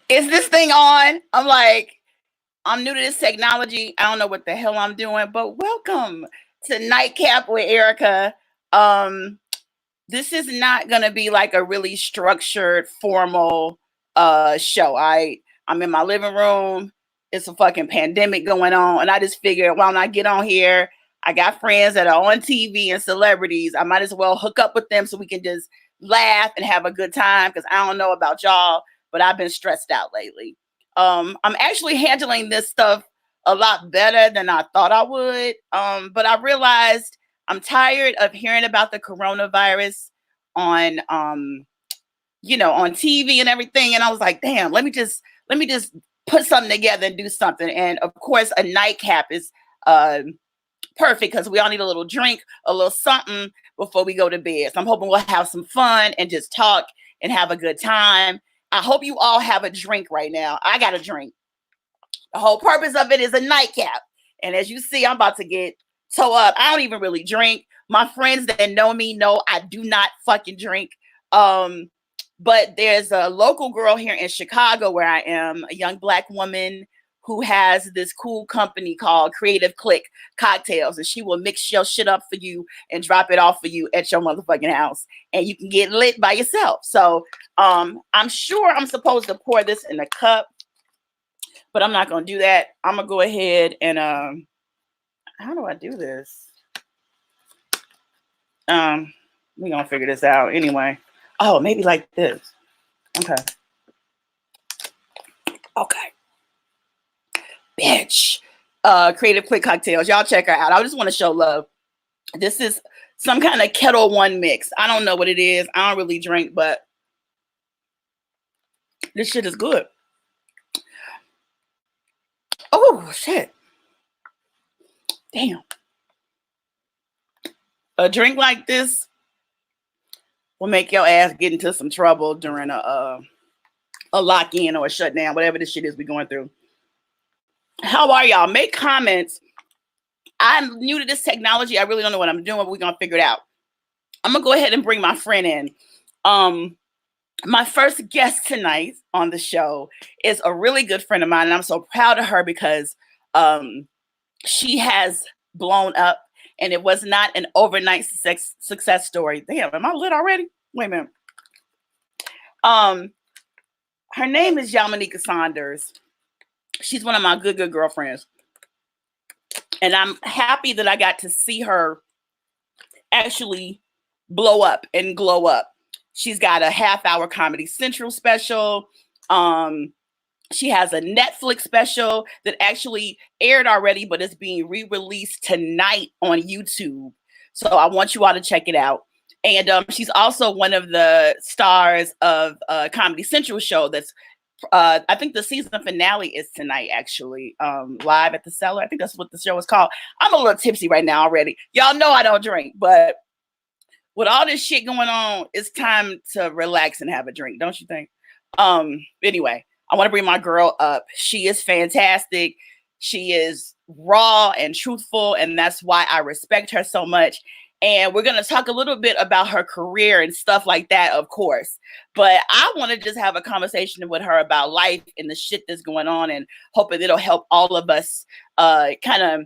Is this thing on? I'm like, I'm new to this technology. I don't know what the hell I'm doing, but welcome to Nightcap with Erica. Um, this is not gonna be like a really structured, formal show. I'm in my living room. It's a fucking pandemic going on, and I just figured why don't I get on here? I got friends that are on TV and celebrities. I might as well hook up with them so we can just laugh and have a good time. Because I don't know about y'all, but I've been stressed out lately. I'm actually handling this stuff a lot better than I thought I would. But I realized I'm tired of hearing about the coronavirus on on TV and everything. And I was like, damn, let me just put something together and do something. And of course, a nightcap is uh perfect because we all need a little drink, a little something before we go to bed. So I'm hoping we'll have some fun and just talk and have a good time. I hope you all have a drink right now. I got a drink. The whole purpose of it is a nightcap. And as you see, I'm about to get toe up. I don't even really drink. My friends that know me know I do not fucking drink. Um, but there's a local girl here in Chicago where I am, a young black woman who has this cool company called Creative Click Cocktails, and she will mix your shit up for you and drop it off for you at your motherfucking house, and you can get lit by yourself. So I'm sure I'm supposed to pour this in a cup, but I'm not gonna do that. I'm gonna go ahead and how do I do this? We're gonna figure this out anyway. Oh, maybe like this. Okay. Okay. Bitch. Creative Quick Cocktails. Y'all check her out. I just want to show love. This is some kind of Kettle One mix. I don't know what it is. I don't really drink, but this shit is good. Oh shit. Damn. A drink like this will make your ass get into some trouble during a lock-in or a shutdown, whatever this shit is we going through. How are y'all? Make comments. I'm new to this technology. I really don't know what I'm doing, but we're gonna figure it out. I'm gonna go ahead and bring my friend in. My first guest tonight on the show is a really good friend of mine, and I'm so proud of her because she has blown up, and it was not an overnight success story. Damn, am I lit already? Wait a minute. Her name is Yamaneika Saunders. She's one of my good girlfriends. And I'm happy that I got to see her actually blow up and glow up. She's got a half-hour Comedy Central special. She has a Netflix special that actually aired already, but it's being re-released tonight on YouTube. So I want you all to check it out. And she's also one of the stars of a Comedy Central show that's I think the season finale is tonight, actually, live at the Cellar. I think that's what the show is called. I'm a little tipsy right now already. Y'all know I don't drink, but with all this shit going on, it's time to relax and have a drink, don't you think? Anyway, I want to bring my girl up. She is fantastic. She is raw and truthful, and that's why I respect her so much. And we're going to talk a little bit about her career and stuff like that, of course. But I want to just have a conversation with her about life and the shit that's going on, and hoping it'll help all of us kind of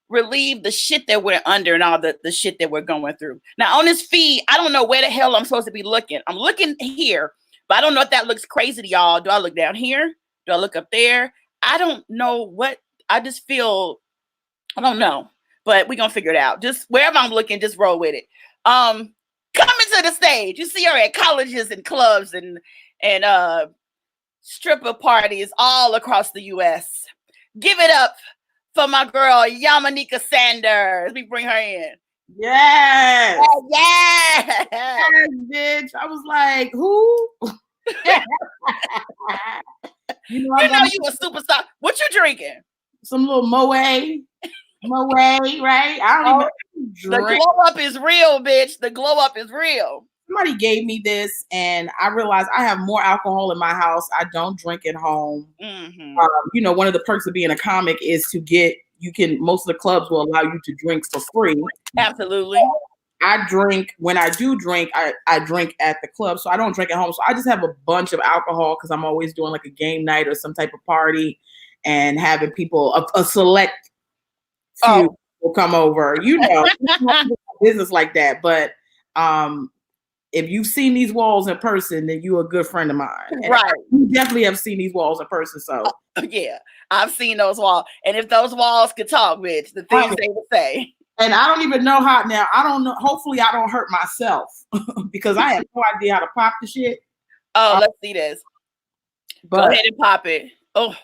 relieve the shit that we're under and all the shit that we're going through. Now, on this feed, I don't know where the hell I'm supposed to be looking. I'm looking here, but I don't know if that looks crazy to y'all. Do I look down here? Do I look up there? I don't know what. I just feel, I don't know. But we're gonna figure it out. Just wherever I'm looking, just roll with it. Coming to the stage. You see her at colleges and clubs and stripper parties all across the US. Give it up for my girl Yamaneika Saunders. Let me bring her in. Yes. Yeah. Yes, bitch. I was like, who? you know you a superstar. What you drinking? Some little Moe, right? I don't even drink. The glow up is real, bitch. The glow up is real. Somebody gave me this, and I realized I have more alcohol in my house. I don't drink at home. Mm-hmm. One of the perks of being a comic is to get, most of the clubs will allow you to drink for free. Absolutely. I drink when I do drink, I drink at the club. So I don't drink at home. So I just have a bunch of alcohol because I'm always doing like a game night or some type of party and having people a select few will come over. You know, business like that. But if you've seen these walls in person, then you're a good friend of mine. And Right. you definitely have seen these walls in person. So yeah, I've seen those walls. And if those walls could talk, bitch, the things they would say. And I don't even know how now. I don't know. Hopefully I don't hurt myself because I have no idea how to pop the shit. Oh, let's see this. But, go ahead and pop it. Oh,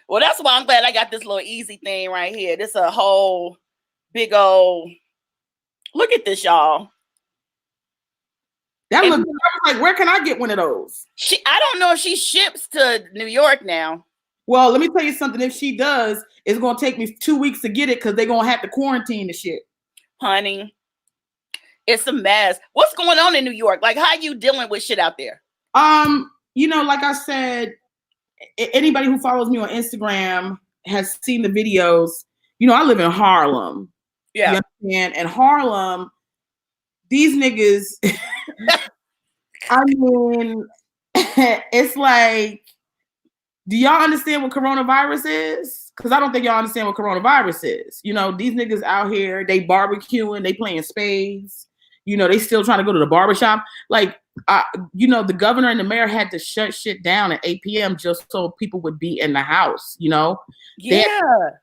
well, that's why I'm glad I got this little easy thing right here. This a whole big old, look at this, y'all. That looks like, where can I get one of those? I don't know if she ships to New York now. Well, let me tell you something. If she does, it's going to take me 2 weeks to get it because they're going to have to quarantine the shit. Honey, it's a mess. What's going on in New York? Like, how you dealing with shit out there? You know, like I said, anybody who follows me on Instagram has seen the videos. You know, I live in Harlem. Yeah. You understand? And Harlem, these niggas, I mean, it's like, do y'all understand what coronavirus is? Because I don't think y'all understand what coronavirus is. You know, these niggas out here, they barbecuing, they playing spades. You know, they still trying to go to the barbershop. Like, you know, the governor and the mayor had to shut shit down at 8 p.m. just so people would be in the house, you know? Yeah.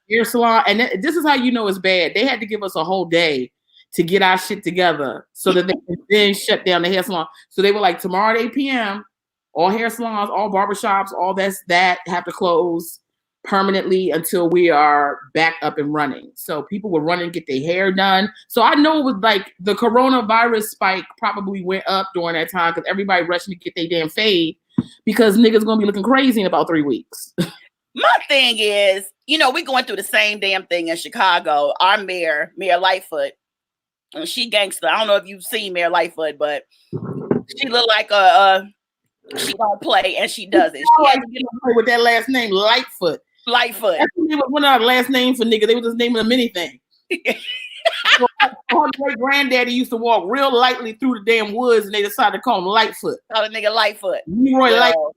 Hair salon. And this is how you know it's bad. They had to give us a whole day to get our shit together so that they could then shut down the hair salon. So they were like, tomorrow at 8 p.m., all hair salons, all barbershops, all that have to close permanently until we are back up and running. So people were running to get their hair done. So I know it was like the coronavirus spike probably went up during that time because everybody rushing to get their damn fade because niggas gonna be looking crazy in about 3 weeks. My thing is, you know, we going through the same damn thing in Chicago. Our mayor Lightfoot, and she gangster. I don't know if you've seen Mayor Lightfoot, but she look like she don't play and she does it. She had to get with that last name, Lightfoot. Lightfoot. That's one of our last names for nigga. They were just naming them anything. Her great granddaddy used to walk real lightly through the damn woods, and they decided to call him Lightfoot. Call the nigga Lightfoot. Leroy Lightfoot.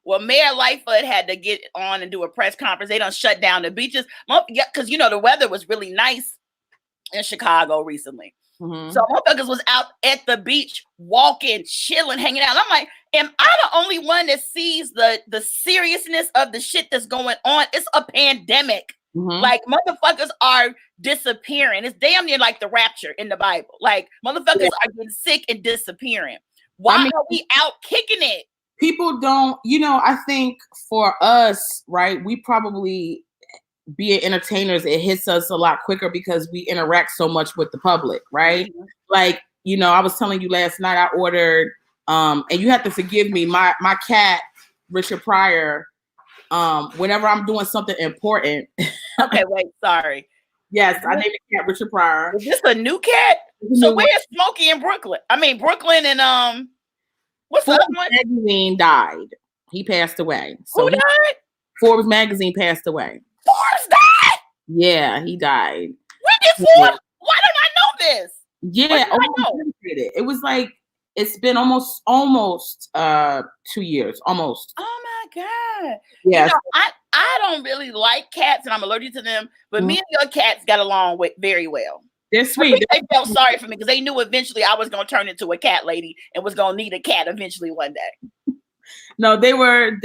Well, Mayor Lightfoot had to get on and do a press conference. They done shut down the beaches because you know the weather was really nice in Chicago recently. Mm-hmm. So motherfuckers was out at the beach, walking, chilling, hanging out. And I'm like, am I the only one that sees the seriousness of the shit that's going on? It's a pandemic. Mm-hmm. Like motherfuckers are disappearing. It's damn near like the rapture in the Bible. Like motherfuckers are getting sick and disappearing. Why are we out kicking it? People don't, you know, I think for us, right, we probably being entertainers, it hits us a lot quicker because we interact so much with the public, right? Mm-hmm. Like, you know, I was telling you last night, I ordered, and you have to forgive me, my cat, Richard Pryor, whenever I'm doing something important. Okay, wait, sorry. Yes, I named the cat Richard Pryor. Is this a new cat? So where's Smokey in Brooklyn? I mean, Brooklyn and, what's the other one? Magazine died. He passed away. So who died? Forbes magazine passed away. Forbes died? Yeah, he died. When did Forbes? Why don't I know this? Yeah, it was like it's been almost 2 years, almost. Oh my god! Yeah, you know, I don't really like cats, and I'm allergic to them. But me and your cats got along very well. They're sweet. They felt sorry for me because they knew eventually I was going to turn into a cat lady and was going to need a cat eventually one day. No, they were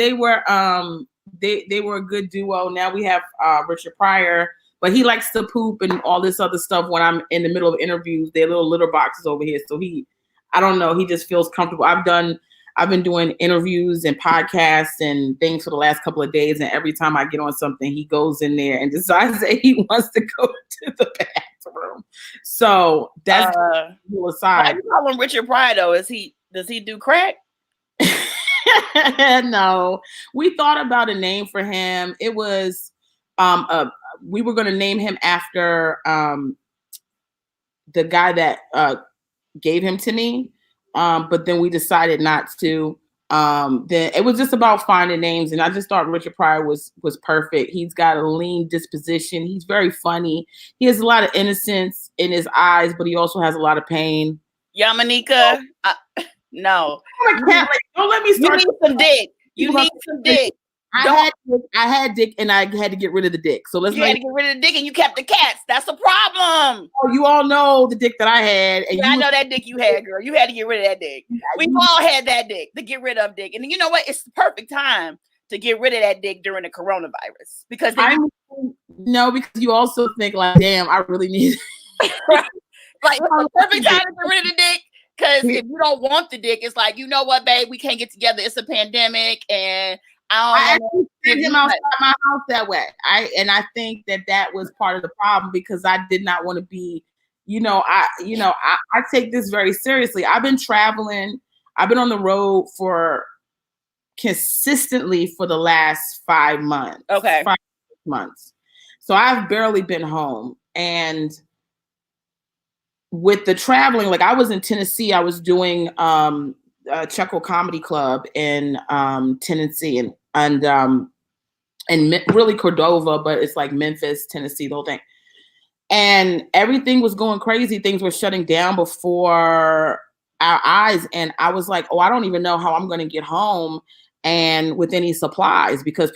a good duo. Now we have Richard Pryor, but he likes to poop and all this other stuff when I'm in the middle of interviews. They're little litter boxes over here. So I don't know, he just feels comfortable. I've been doing interviews and podcasts and things for the last couple of days. And every time I get on something, he goes in there and decides that he wants to go to the bathroom. So that's a little aside. Why do you call him Richard Pryor though? Does he do crack? No, we thought about a name for him. It was, we were going to name him after the guy that gave him to me. But then we decided not to. Then it was just about finding names, and I just thought Richard Pryor was perfect. He's got a lean disposition. He's very funny. He has a lot of innocence in his eyes, but he also has a lot of pain. Yamanika, no. Don't let me start. You need some dick. You need some dick. I had dick, and I had to get rid of the dick. So you had to get rid of the dick, and you kept the cats. That's the problem. Oh, you all know the dick that I had, and I know that dick you had, girl. You had to get rid of that dick. We all had that dick to get rid of dick, and you know what? It's the perfect time to get rid of that dick during the coronavirus because because you also think like, damn, I really need it. Like it's the perfect time to get rid of the dick. Because if you don't want the dick, it's like, you know what, babe, we can't get together. It's a pandemic, and I sent him outside my house that way. I think that was part of the problem because I did not want to be, I take this very seriously. I've been traveling. I've been on the road consistently for the last 5 months. Okay. 5 months. So I've barely been home. And with the traveling, like I was in Tennessee, I was doing Checo Comedy Club in Tennessee and really Cordova, but it's like Memphis, Tennessee, the whole thing. And everything was going crazy. Things were shutting down before our eyes. And I was like, I don't even know how I'm going to get home and with any supplies because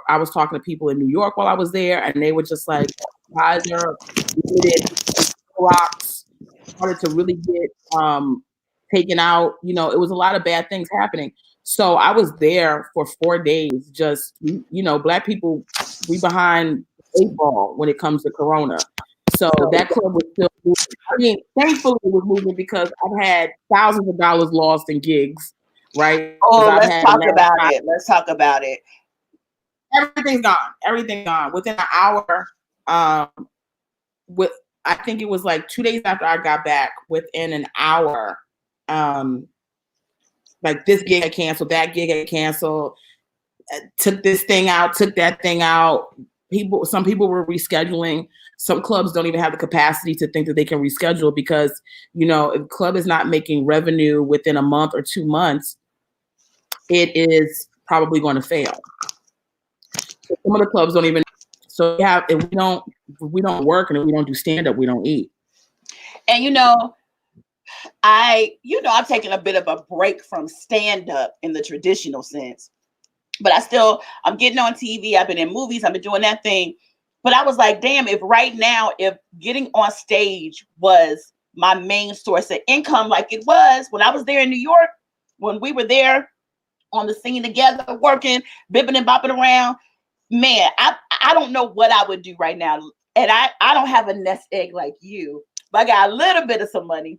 I was talking to people in New York while I was there and they were just like, Pfizer, rocks, started to really get taken out. It was a lot of bad things happening. So I was there for 4 days. Just, Black people, we behind the 8 ball when it comes to Corona. So that club was still moving. I mean, thankfully it was moving because I've had thousands of dollars lost in gigs, right? Oh, let's talk about it. Everything's gone. Within an hour, I think it was like 2 days after I got back, within an hour, like this gig I canceled, that gig I canceled, took this thing out, took that thing out. Some people were rescheduling. Some clubs don't even have the capacity to think that they can reschedule because, if a club is not making revenue within a month or 2 months, it is probably going to fail. So some of the clubs don't even. So if we don't work and if we don't do stand up, we don't eat. And I'm taking a bit of a break from stand up in the traditional sense, but I'm getting on TV. I've been in movies. I've been doing that thing. But I was like, damn, if getting on stage was my main source of income, like it was when I was there in New York, when we were there on the scene together, working, bipping and bopping around, man, I don't know what I would do right now. And I don't have a nest egg like you, but I got a little bit of some money.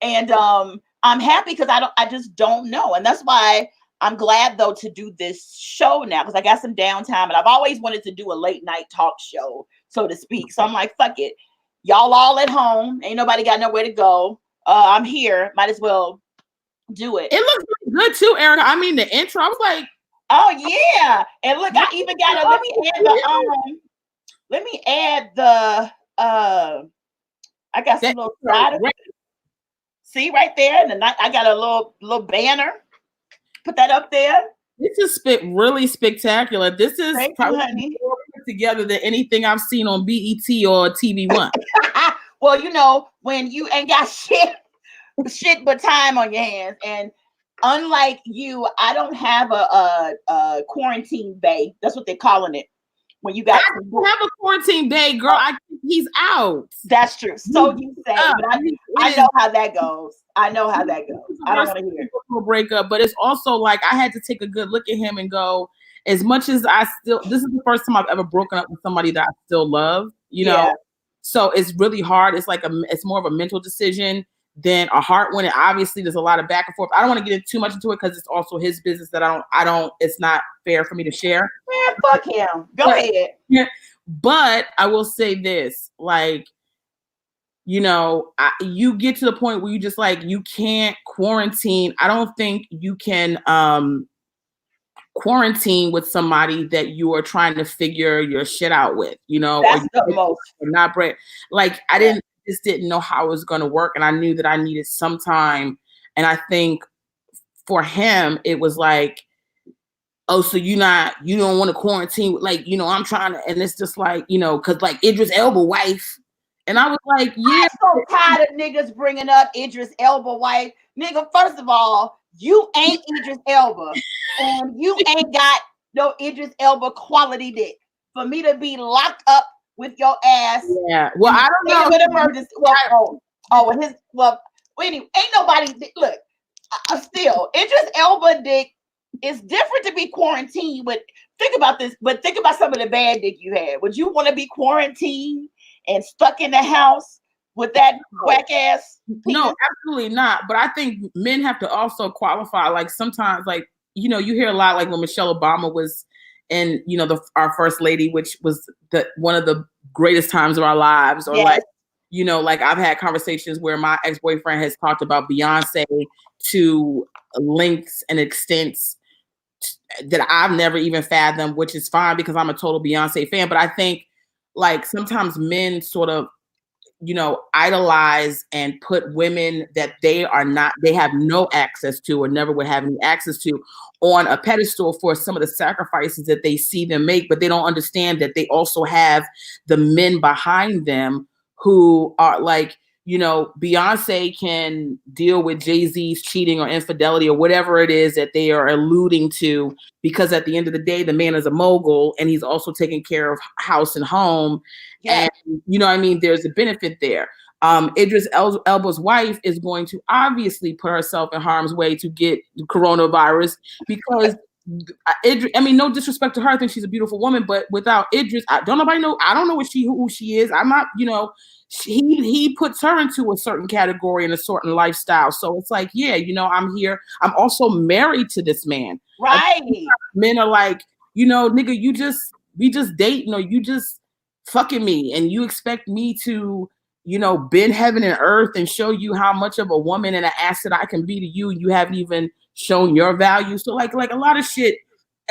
And I'm happy because I just don't know. And that's why I'm glad though to do this show now because I got some downtime and I've always wanted to do a late night talk show, so to speak. So I'm like, fuck it. Y'all all at home. Ain't nobody got nowhere to go. I'm here. Might as well do it. It looks really good too, Erica. I mean, the intro, I was like, oh yeah. And look, I even got let me add the I got some little side of it. See right there, and I got a little banner. Put that up there. This is really spectacular. This is probably more put together than anything I've seen on BET or TV One. Well, when you ain't got shit but time on your hands, and unlike you, I don't have a quarantine bay. That's what they're calling it. When you got I don't have a quarantine bay, girl. I think he's out. That's true. So you say, but I know how that goes. I know how that goes. I don't want to hear it. Break up, but it's also like I had to take a good look at him and go, as much as this is the first time I've ever broken up with somebody that I still love, Yeah. So it's really hard. It's like it's more of a mental decision than a heart one. And obviously there's a lot of back and forth. I don't want to get too much into it because it's also his business that I don't, it's not fair for me to share. Man, fuck him. Go ahead. Yeah. But I will say this, like, you get to the point where you just like, you can't quarantine. I don't think you can quarantine with somebody that you are trying to figure your shit out with, That's the most. Not break. Like I just didn't know how it was going to work. And I knew that I needed some time. And I think for him, it was like, oh, so you don't want to quarantine, like, I'm trying to, and it's just like, because like Idris Elba wife. And I was like, yeah. I'm so tired of niggas bringing up Idris Elba wife. Nigga, first of all, you ain't Idris Elba. And you ain't got no Idris Elba quality dick for me to be locked up with your ass. Yeah. Well, I don't know. Emergency. Anyway, ain't nobody, look, still, Idris Elba dick is different to be quarantined with. Think about this, but think about some of the bad dick you had. Would you want to be quarantined and stuck in the house with that whack ass? No, absolutely not. But I think men have to also qualify. Like sometimes, like, you hear a lot, like when Michelle Obama was in, our first lady, which was one of the greatest times of our lives, or yes. like I've had conversations where my ex-boyfriend has talked about Beyonce to lengths and extents that I've never even fathomed, which is fine because I'm a total Beyonce fan. But I think like sometimes men sort of, idolize and put women that they have no access to or never would have any access to on a pedestal for some of the sacrifices that they see them make, but they don't understand that they also have the men behind them who are like, Beyonce can deal with Jay-Z's cheating or infidelity or whatever it is that they are alluding to, because at the end of the day, the man is a mogul and he's also taking care of house and home. Yeah. And, there's a benefit there. Idris Elba's wife is going to obviously put herself in harm's way to get coronavirus because Idris, no disrespect to her, I think she's a beautiful woman, but without Idris, I don't know who she is. I'm not, he puts her into a certain category and a certain lifestyle. So it's like, yeah, I'm here. I'm also married to this man. Right. Men are like, nigga, we just date, you just fucking me. And you expect me to, bend heaven and earth and show you how much of a woman and an asset I can be to you. You haven't even shown your value. So like a lot of shit,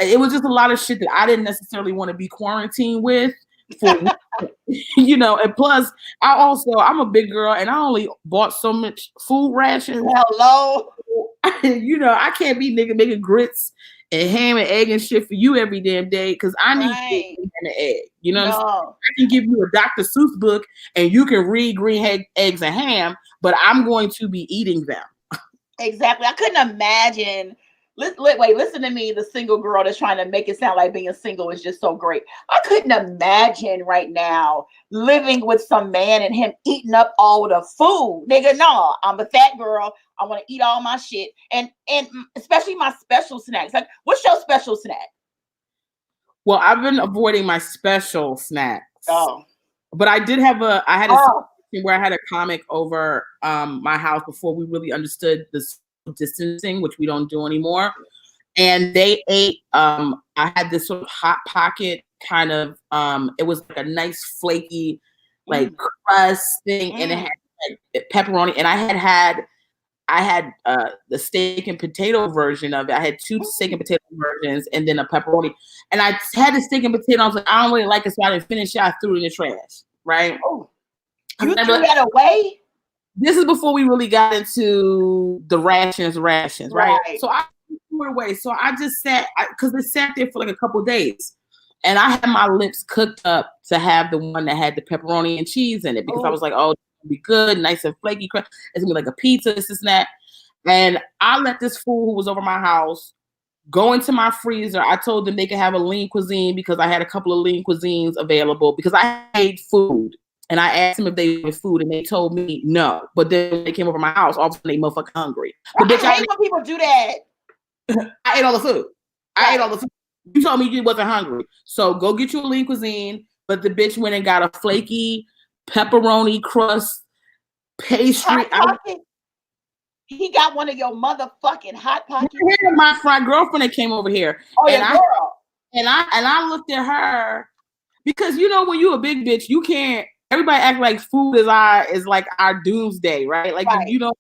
it was just a lot of shit that I didn't necessarily want to be quarantined with. And plus I'm a big girl and I only bought so much food rations. Hello. I can't be making grits and ham and egg and shit for you every damn day because I need ham and egg. I can give you a Dr. Seuss book and you can read green eggs and ham, but I'm going to be eating them. Exactly. I couldn't imagine. Wait, listen to me, the single girl that's trying to make it sound like being single is just so great. I couldn't imagine right now living with some man and him eating up all the food. Nigga, no, I'm a fat girl. I want to eat all my shit. And especially my special snacks. Like, what's your special snack? Well, I've been avoiding my special snacks. Oh. But I did have a situation where I had a comic over my house before we really understood this distancing, which we don't do anymore. And they ate, I had this sort of Hot Pocket kind of, it was like a nice flaky, like crust thing. And it had like pepperoni. And I had the steak and potato version of it. I had 2 steak and potato versions and then a pepperoni. And I had the steak and potato. I was like, I don't really like it, so I didn't finish it. I threw it in the trash, right? Oh, you threw that away? This is before we really got into the rations, right? So I threw it away. So I just sat, because it sat there for like a couple of days. And I had my lips cooked up to have the one that had the pepperoni and cheese in it because I was like, oh, be good, nice and flaky. It's gonna be like a pizza, this and that. And I let this fool who was over my house go into my freezer. I told them they could have a lean cuisine because I had a couple of lean cuisines available because I ate food. And I asked them if they wanted food, and they told me no. But then when they came over my house, all of a sudden they motherfucking hungry. But I hate when people do that. I ate all the food. I ate all the food. You told me you wasn't hungry. So go get you a lean cuisine. But the bitch went and got a flaky pepperoni crust pastry. He got one of your motherfucking Hot Pockets. My girlfriend that came over here. Oh, yeah, girl. And I looked at her because when you a big bitch, you can't. Everybody act like food is like our doomsday, right? Like if you don't.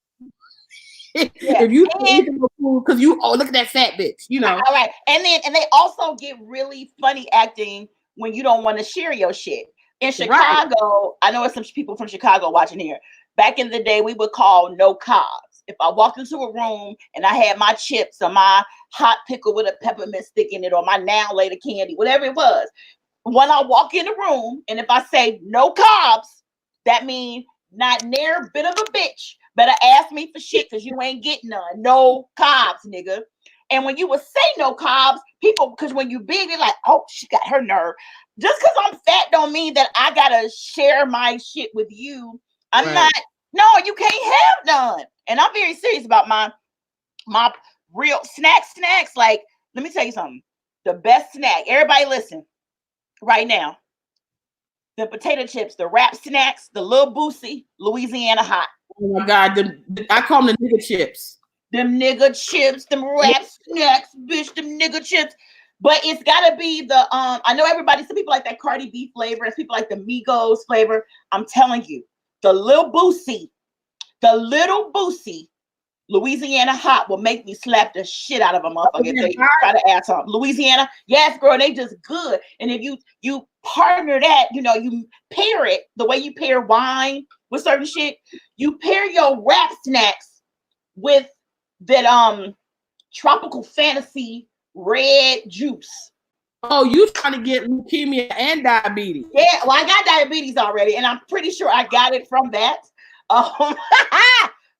If you eat food because look at that fat bitch, All right, and they also get really funny acting when you don't want to share your shit. In Chicago, I know there's some people from Chicago watching here. Back in the day, we would call no carbs. if I walked into a room and I had my chips or my hot pickle with a peppermint stick in it or my now later candy, whatever it was, when I walk in the room and if I say no carbs, that means not near bit of a bitch better ask me for shit because you ain't getting none. No carbs, nigga. And when you would say no carbs, people, because when you big, they're like, oh, she got her nerve. Just because I'm fat don't mean that I gotta share my shit with you. I'm not. No, you can't have none. And I'm very serious about my real snacks. Like, let me tell you something. The best snack. Everybody listen right now. The potato chips, the wrap snacks, the Lil Boosie, Louisiana Hot. Oh my God, I call them the nigga chips. Them nigga chips, them wrap snacks, bitch, them nigga chips. But it's gotta be the I know everybody, some people like that Cardi B flavor, and people like the Migos flavor. I'm telling you, the Lil Boosie, Louisiana Hot will make me slap the shit out of a motherfucker if they try to add something. Louisiana, yes, girl, they just good. And if you partner that, you know, you pair it the way you pair wine with certain shit, you pair your wrap snacks with that tropical fantasy red juice. Oh, you trying to get leukemia and diabetes? Yeah, well, I got diabetes already, and I'm pretty sure I got it from that.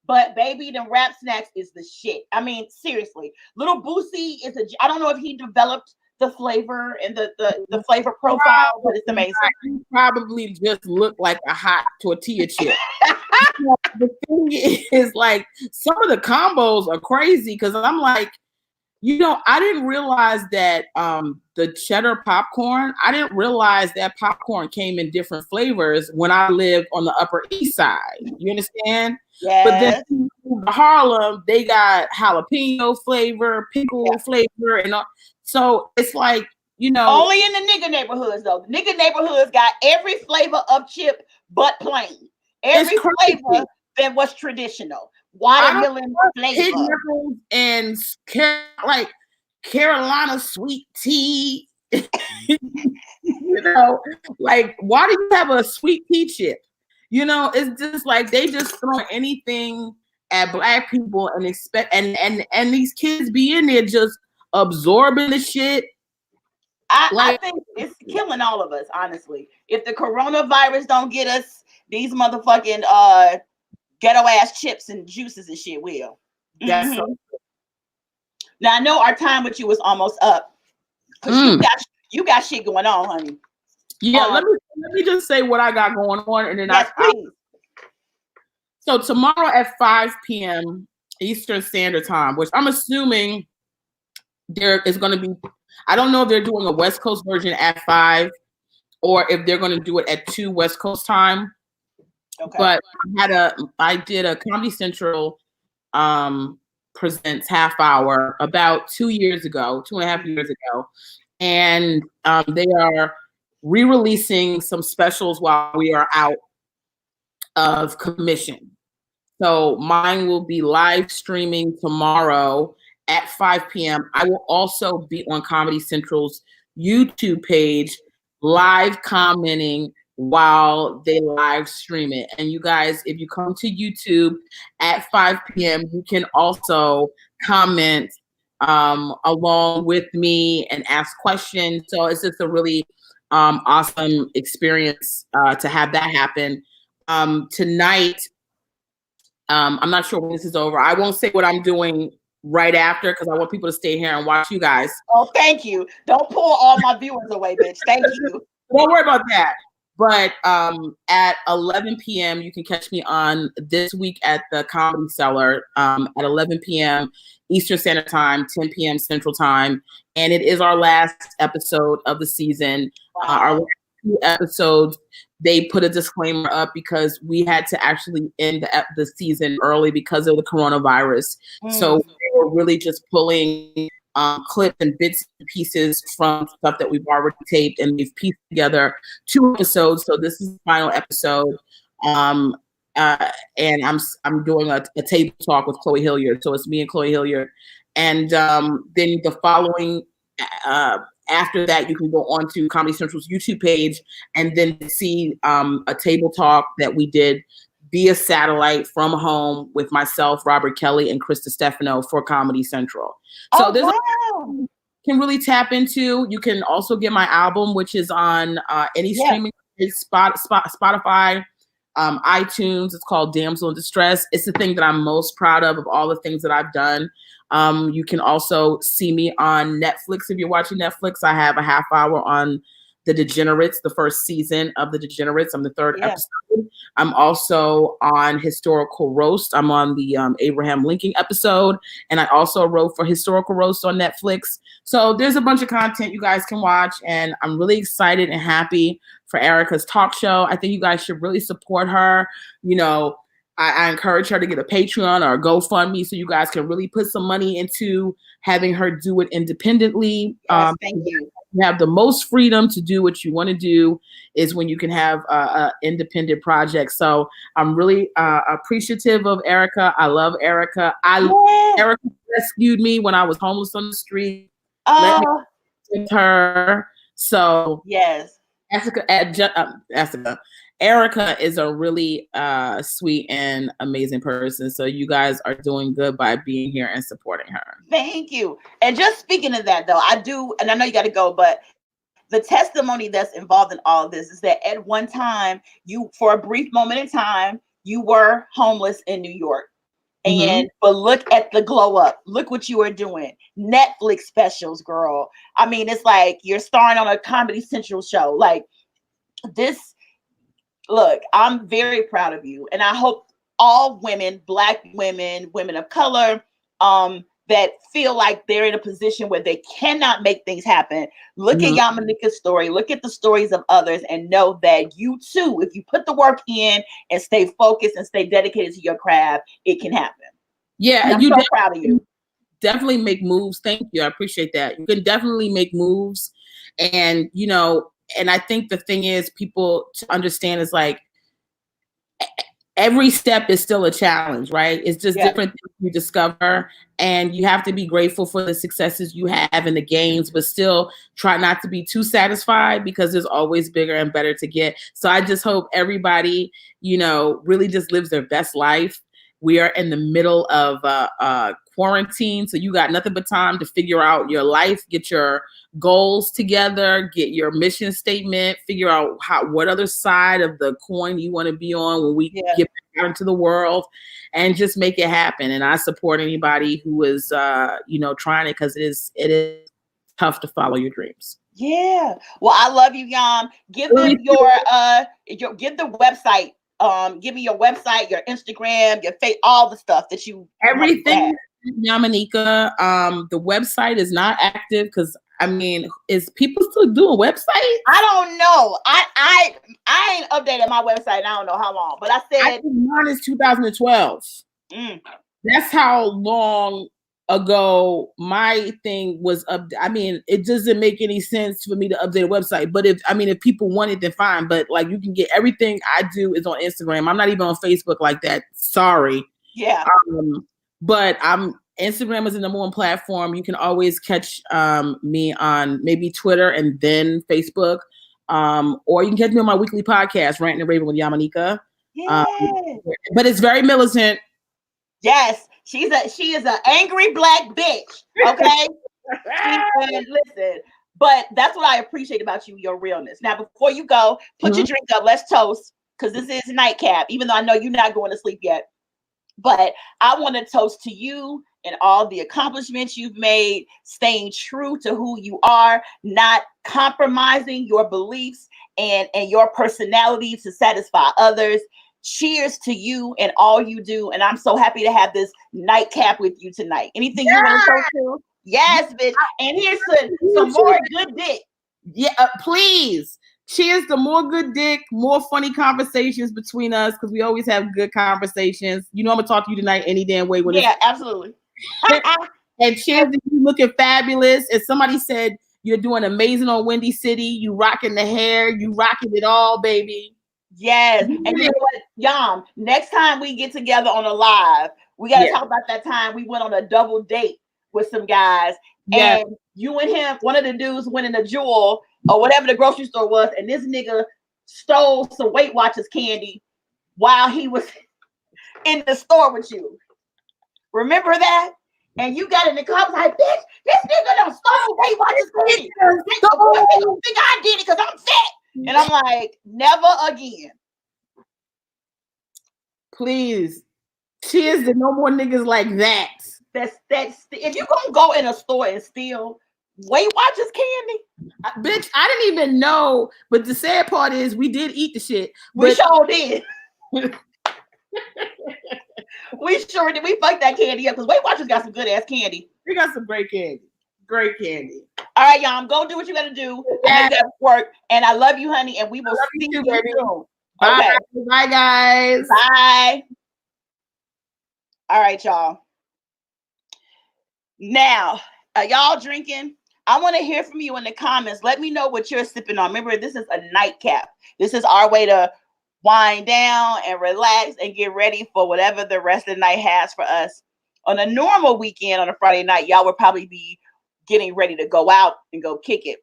But baby, them wrap snacks is the shit. I mean, seriously, Little Boosie is I don't know if he developed the flavor and the flavor profile, but it's amazing. You probably just look like a hot tortilla chip. The thing is, like, some of the combos are crazy because I'm like, you know, I didn't realize that the cheddar popcorn, I didn't realize that popcorn came in different flavors when I lived on the Upper East Side. You understand? Yes. But then in Harlem, they got jalapeno flavor, pickle flavor, and so it's like, you know. Only in the nigga neighborhoods, though. The nigga neighborhoods got every flavor of chip but plain. Every flavor that was traditional. Watermelon flavor. And like Carolina sweet tea. You know, like, why do you have a sweet tea chip? You know, it's just like they just throw anything at black people and expect and these kids be in there just absorbing the shit. I think it's killing all of us, honestly. If the coronavirus don't get us, these motherfucking ghetto ass chips and juices and shit will. That's so. Now I know our time with you was almost up because you got shit going on, honey. Yeah, let me just say what I got going on, and then So tomorrow at 5 p.m. Eastern Standard Time, which I'm assuming there is going to be. I don't know if they're doing a West Coast version at 5, or if they're going to do it at 2 West Coast time. Okay. But I did a Comedy Central presents half hour about 2.5 years ago, and they are re-releasing some specials while we are out of commission. So mine will be live streaming tomorrow at 5 p.m. I will also be on Comedy Central's YouTube page, live commenting while they live stream it. And you guys, if you come to YouTube at 5 p.m., you can also comment along with me and ask questions. So it's just a really awesome experience to have that happen. Tonight, I'm not sure when this is over. I won't say what I'm doing right after because I want people to stay here and watch you guys. Oh, thank you. Don't pull all my viewers away, bitch. Thank you. Don't worry about that. But at 11 p.m., you can catch me on This Week at the Comedy Cellar at 11 p.m. Eastern Standard Time, 10 p.m. Central Time. And it is our last episode of the season. Our last 2 episodes, they put a disclaimer up because we had to actually end the season early because of the coronavirus. So we were really just pulling clips and bits and pieces from stuff that we've already taped, and we've pieced together 2 episodes. So this is the final episode. And I'm doing a table talk with Chloe Hilliard. So it's me and Chloe Hilliard. And then the following after that, you can go on to Comedy Central's YouTube page and then see a table talk that we did via satellite from home with myself, Robert Kelly, and Krista Stefano for Comedy Central. So there's can really tap into. You can also get my album, which is on any streaming, Spotify, iTunes. It's called Damsel in Distress. It's the thing that I'm most proud of all the things that I've done. You can also see me on Netflix. If you're watching Netflix, I have a half hour on The Degenerates, the first season of The Degenerates. I'm the third episode. I'm also on Historical Roast. I'm on the Abraham Lincoln episode. And I also wrote for Historical Roast on Netflix. So there's a bunch of content you guys can watch. And I'm really excited and happy for Erica's talk show. I think you guys should really support her. You know, I encourage her to get a Patreon or a GoFundMe so you guys can really put some money into having her do it independently. Yes, thank you. You have the most freedom to do what you want to do is when you can have an independent project. So I'm really appreciative of Erica. I love Erica. Erica rescued me when I was homeless on the street. Let me with her. So yes, Erica is a really sweet and amazing person. So you guys are doing good by being here and supporting her. Thank you. And just speaking of that, though, I do, and I know you got to go, but the testimony that's involved in all of this is that at one time, you, for a brief moment in time, you were homeless in New York. And but look at the glow up. Look what you are doing. Netflix specials, girl. I mean, it's like you're starring on a Comedy Central show. Like this. Look, I'm very proud of you. And I hope all women, Black women, women of color, that feel like they're in a position where they cannot make things happen. Look at Yamanika's story. Look at the stories of others and know that you too, if you put the work in and stay focused and stay dedicated to your craft, it can happen. Yeah, and I'm so proud of you. Definitely make moves. Thank you. I appreciate that. You can definitely make moves. And, you know, and I think the thing is people to understand is like every step is still a challenge, right? It's just different things you discover, and you have to be grateful for the successes you have and the gains, but still try not to be too satisfied because there's always bigger and better to get. So I just hope everybody, you know, really just lives their best life. We are in the middle of quarantine, so you got nothing but time to figure out your life, get your goals together, get your mission statement, figure out what other side of the coin you want to be on when we get back out into the world, and just make it happen. And I support anybody who is, you know, trying it, because it is tough to follow your dreams. Yeah. Well, I love you, Yam. Give them give the website. Give me your website, your Instagram, your face, all the stuff that you everything. Yamanika. The website is not active because I mean, is people still doing websites? I don't know. I ain't updated my website. I don't know how long, but I said mine is 2012. That's how long ago my thing was up. I mean, it doesn't make any sense for me to update a website, but if people want it, then fine. But like, you can get everything I do is on Instagram. I'm not even on Facebook like that. Sorry. Yeah. But Instagram is the number one platform. You can always catch me on maybe Twitter and then Facebook, or you can catch me on my weekly podcast, Ranting and Raving with Yamanika. But it's very militant. Yes, she is an angry Black bitch. Okay, and listen, but that's what I appreciate about you, your realness. Now, before you go, put your drink up. Let's toast, because this is Nightcap. Even though I know you're not going to sleep yet, but I want to toast to you and all the accomplishments you've made, staying true to who you are, not compromising your beliefs and your personality to satisfy others. Cheers to you and all you do. And I'm so happy to have this nightcap with you tonight. Anything you want to talk to? Yes, bitch. And here's some more good dick. Yeah, please. Cheers to more good dick, more funny conversations between us, because we always have good conversations. You know I'm going to talk to you tonight any damn way. Absolutely. And cheers to you looking fabulous. As somebody said, you're doing amazing on Windy City. You rocking the hair. You rocking it all, baby. Yes. And you know what, Yam, next time we get together on a live, we got to talk about that time we went on a double date with some guys. And you and him, one of the dudes went in a Jewel or whatever the grocery store was, and this nigga stole some Weight Watchers candy. while he was in the store with you. Remember that? And you got in the car, like, bitch, this nigga done stole Weight Watchers candy. Of course they don't think I did it because I'm fat. And I'm like, never again. Please. Cheers to no more niggas like that. That's if you gonna go in a store and steal Weight Watchers candy, bitch, I didn't even know. But the sad part is, we did eat the shit. We sure did. We sure did. We fucked that candy up because Weight Watchers got some good ass candy. We got some great candy. Great candy. All right, y'all. Go do what you gotta do. Make that work. And I love you, honey. And we will see you soon. Bye. Okay. Bye, guys. Bye. All right, y'all. Now, are y'all drinking? I want to hear from you in the comments. Let me know what you're sipping on. Remember, this is a nightcap. This is our way to wind down and relax and get ready for whatever the rest of the night has for us. On a normal weekend, on a Friday night, y'all would probably be getting ready to go out and go kick it.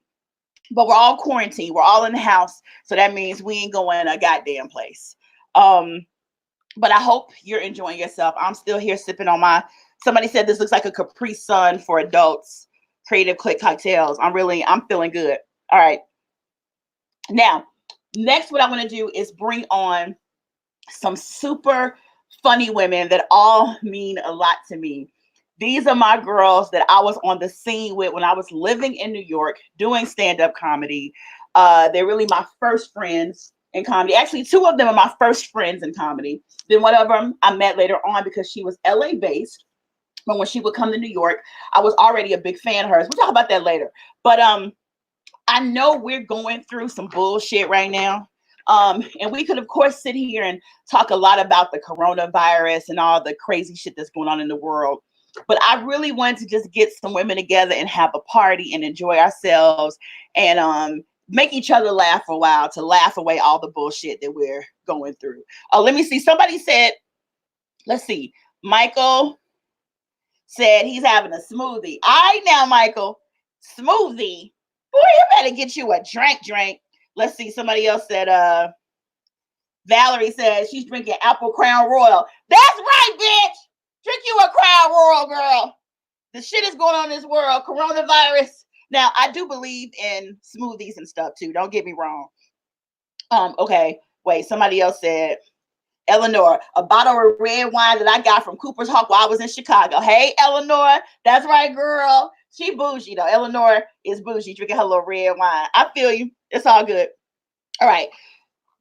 But we're all quarantined. We're all in the house. So that means we ain't going a goddamn place. But I hope you're enjoying yourself. I'm still here sipping on my, somebody said this looks like a Capri Sun for adults. Creative Click cocktails. I'm feeling good. All right. Now, next, what I want to do is bring on some super funny women that all mean a lot to me. These are my girls that I was on the scene with when I was living in New York doing stand-up comedy. They're really my first friends in comedy. Actually, two of them are my first friends in comedy. Then one of them I met later on because she was LA based. But when she would come to New York, I was already a big fan of hers. We'll talk about that later. But I know we're going through some bullshit right now. And we could, of course, sit here and talk a lot about the coronavirus and all the crazy shit that's going on in the world. But I really wanted to just get some women together and have a party and enjoy ourselves and make each other laugh for a while, to laugh away all the bullshit that we're going through. Let me see. Somebody said, let's see. Michael said he's having a smoothie. All right now, Michael. Smoothie. Boy, you better get you a drink. Let's see. Somebody else said, Valerie said she's drinking Apple Crown Royal. That's right, bitch. Drink you a Crown Royal, girl. The shit is going on in this world. Coronavirus. Now, I do believe in smoothies and stuff too. Don't get me wrong. Okay. Wait, somebody else said, Eleanor, a bottle of red wine that I got from Cooper's Hawk while I was in Chicago. Hey, Eleanor. That's right, girl. She bougie, though. Eleanor is bougie, drinking her little red wine. I feel you. It's all good. All right.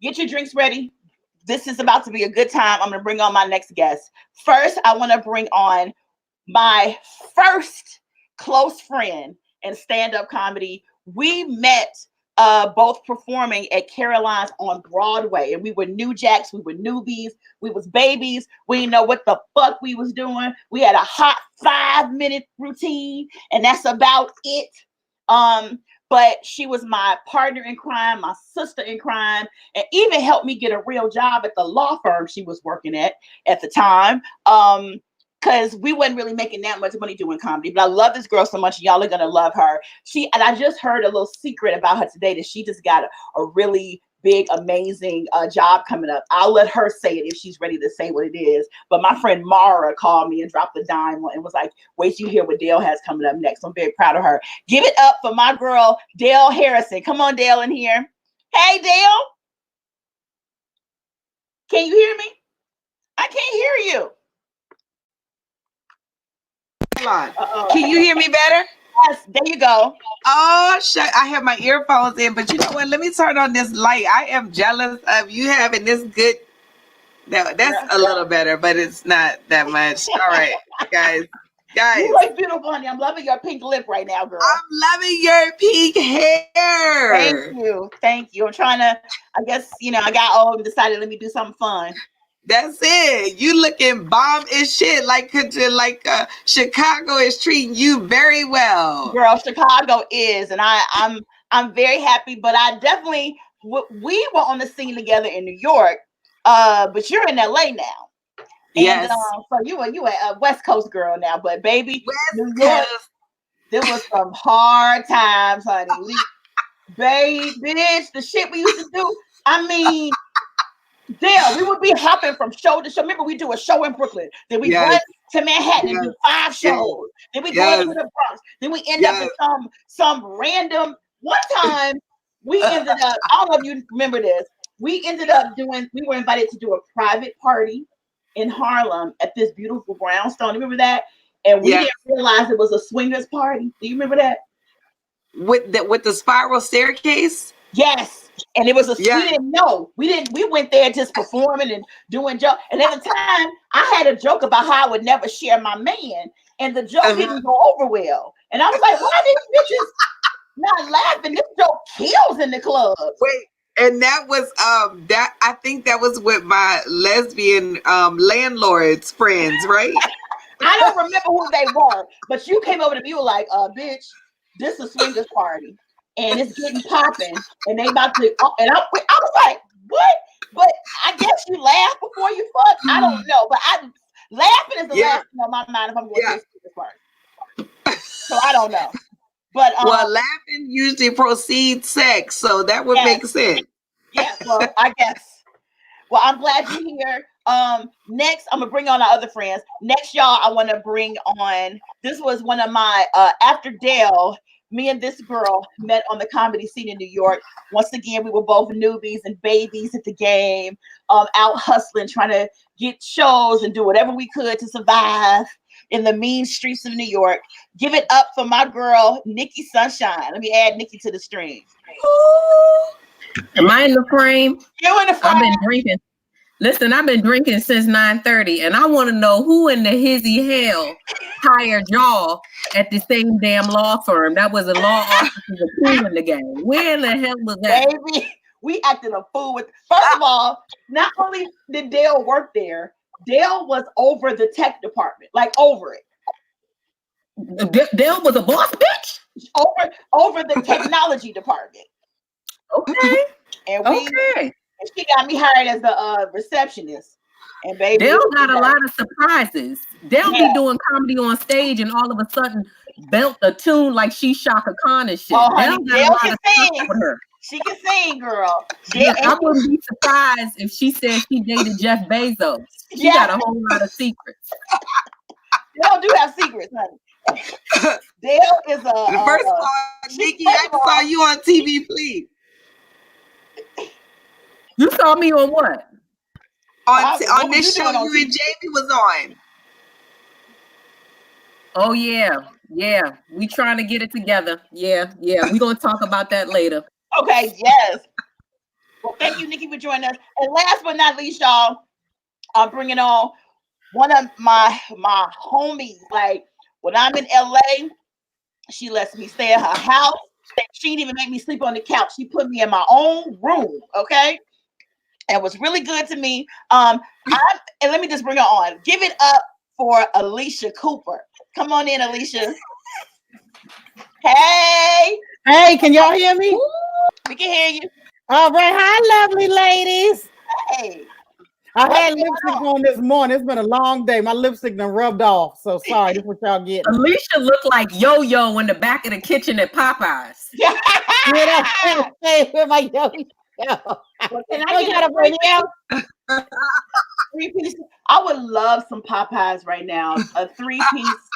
Get your drinks ready. This is about to be a good time. I'm going to bring on my next guest. First, I want to bring on my first close friend in stand-up comedy. We met both performing at Caroline's on Broadway, and we were new jacks, we were newbies, we was babies, we didn't know what the fuck we was doing. We had a hot 5-minute routine, and that's about it. But she was my partner in crime, my sister in crime, and even helped me get a real job at the law firm she was working at the time. Because we wasn't really making that much money doing comedy. But I love this girl so much. Y'all are going to love her. And I just heard a little secret about her today, that she just got a really big, amazing job coming up. I'll let her say it if she's ready to say what it is. But my friend Mara called me and dropped the dime and was like, wait till you hear what Dale has coming up next. I'm very proud of her. Give it up for my girl, Dale Harrison. Come on, Dale, in here. Hey, Dale. Can you hear me? I can't hear you. Can you hear me better? Yes, there you go. Oh, shit. I have my earphones in, but you know what? Let me turn on this light. I am jealous of you having this good. That's a little better, but it's not that much. All right, guys. You look beautiful, honey. I'm loving your pink lip right now, girl. I'm loving your pink hair. Thank you. I'm trying to, I guess, I got old and decided, let me do something fun. That's it. You looking bomb as shit. Like Chicago is treating you very well. Girl, Chicago is, and I'm very happy. But I definitely, we were on the scene together in New York, but you're in LA now. Yes. And, so you were a West Coast girl now, but baby, West New York, there was some hard times, honey. Baby, bitch, the shit we used to do. I mean, Dale, we would be hopping from show to show. Remember, we do a show in Brooklyn. Then we run to Manhattan and do 5 shows. Then we go into the Bronx. Then we end up in some random. One time, we ended up. I don't know if you remember this. We ended up doing. We were invited to do a private party in Harlem at this beautiful brownstone. You remember that? And we didn't realize it was a swingers party. Do you remember that? With the spiral staircase? Yes. And it was we didn't know. We went there just performing and doing jokes. And at the time, I had a joke about how I would never share my man. And the joke didn't go over well. And I was like, why did bitches not laughing? This joke kills in the club. Wait. And that was I think that was with my lesbian landlord's friends, right? I don't remember who they were, but you came over to me, you were like, bitch, this is a swingers party and it's getting popping and they about to and I was like, what? But I guess you laugh before you fuck. I don't know, but laughing is the last thing on my mind if I'm going to a swingers party. So I don't know. But well, laughing usually precedes sex, so that would make sense. Yeah, well, I guess. Well, I'm glad you're here. Next, I'm gonna bring on our other friends. Next, y'all, I want to bring on. This was one of my after Dale. Me and this girl met on the comedy scene in New York. Once again, we were both newbies and babies at the game, out hustling, trying to get shows and do whatever we could to survive in the mean streets of New York. Give it up for my girl, Nikki Sunshine. Let me add Nikki to the stream. Am I in the frame? You're in the frame. I've been drinking. Listen, I've been drinking since 9:30, and I want to know who in the hizzy hell hired y'all at the same damn law firm. That was a law office in the game. Where in the hell was that? Baby, we acted a fool with. First of all, not only did Dale work there, Dale was over the tech department, like over it. Dale was a boss bitch? Over the technology department. Okay. And she got me hired as the receptionist. And baby, Dale got a lot of surprises. Dale be doing comedy on stage and all of a sudden belt a tune like she Shaka Khan and shit. Oh, honey, Dale can sing. With her. She can sing, girl. Yeah, I wouldn't be surprised if she said she dated Jeff Bezos. She got a whole lot of secrets. Dale do have secrets, honey. Dale is a. First of all, Nikki, I saw you on TV, please. You saw me on what? On this show you and Jamie was on. Oh yeah. We trying to get it together. Yeah. We're gonna talk about that later. Okay, yes. Well, thank you, Nikki, for joining us. And last but not least, y'all, I'm bringing on one of my homies. Like when I'm in LA, she lets me stay at her house. She didn't even make me sleep on the couch. She put me in my own room. Okay. And was really good to me. And let me just bring her on. Give it up for Alicia Cooper. Come on in, Alicia. Hey, can y'all hear me? We can hear you. All right, hi, lovely ladies. Hey, I had lipstick on this morning. It's been a long day. My lipstick done rubbed off. So sorry, this is what y'all get. Alicia looked like Yo-Yo in the back of the kitchen at Popeyes. Hey, with my yo-yo. Well, can I get a video? 3-piece. I would love some Popeyes right now. A 3-piece.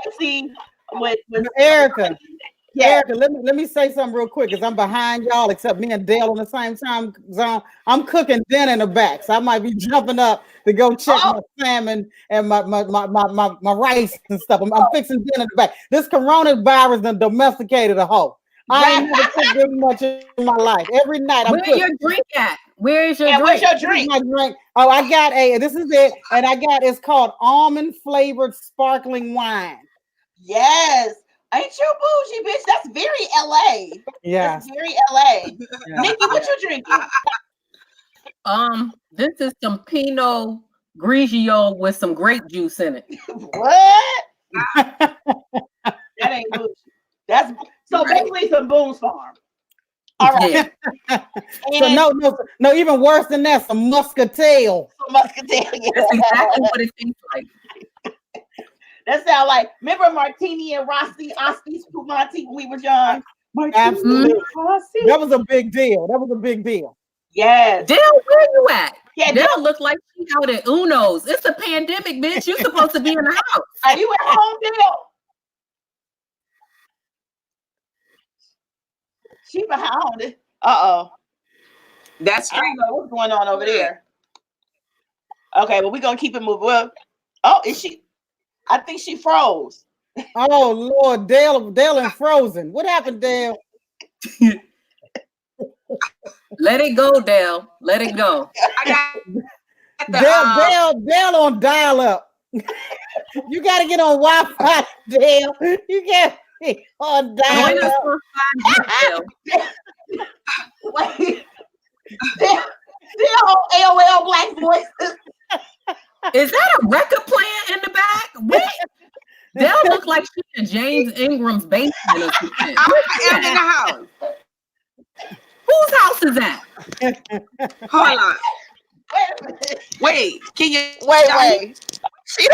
Spicy with Erica. Yeah. Erica, let me say something real quick because I'm behind y'all, except me and Dale on the same time zone. I'm cooking dinner in the back, so I might be jumping up to go check my salmon and my rice and stuff. I'm fixing dinner in the back. This coronavirus done domesticated a hoe. I ain't never cooked this much in my life. Every night I'm cooking. Where's your drink at? Where is your drink? Where's your drink? My drink. Oh, I got this is it. And it's called almond flavored sparkling wine. Yes. Ain't you bougie, bitch? That's very LA. Yeah. That's very LA. Yeah. Nikki, what you drinking? This is some Pinot Grigio with some grape juice in it. What? That ain't bougie. That's so basically some Boone's Farm. All right. Yeah. So no, even worse than that, some muscatel. Some muscatel. Yeah. That's exactly what it tastes like. That sound like, remember Martini and Rossi, Oski Spumante when we were young? Absolutely. Pussy. That was a big deal. That was a big deal. Yes. Dale, where you at? Yeah, Dale look like she out at Uno's. It's a pandemic, bitch. You supposed to be in the house. Are you at home, Dale? She behind it. Uh-oh. That's I don't true. know what's going on over there. Okay, well, we're gonna keep it moving. Well, oh, is she? I think she froze. Oh Lord, Dale and Frozen. What happened, Dale? Let it go, Dale. Let it go. I got the, Dale on dial up. You gotta get on Wi-Fi, Dale. You can't be on dial Join us up. for 5G, Dale. Wait. Dale AOL Black Voices. Is that a record player in the back? What? Dale look like she in James Ingram's basement or something. I am in the house. Whose house is that? Hold on. Wait a minute. Wait, can you Wait. She,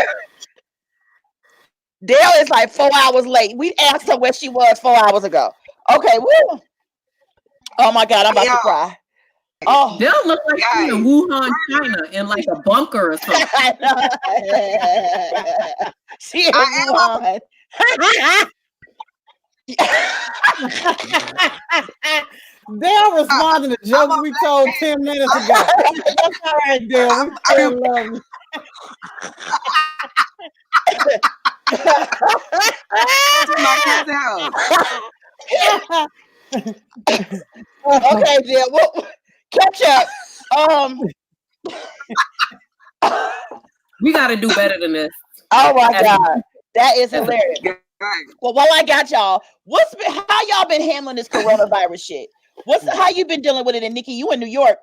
Dale is like 4 hours late. We asked her where she was 4 hours ago. Okay, woo. Oh my God, I'm about to cry. Oh, Dale look like she in Wuhan, China, in like a bunker or something. She in Wuhan. Dale responding to jokes we told 10 minutes ago. That's all right, Dale. We still love you. to my cousin's house? Okay, Dale. Well, catch up. We got to do better than this. Oh my God, that is hilarious. Well, while I got y'all, how y'all been handling this coronavirus shit? How you been dealing with it? And Nikki, you in New York?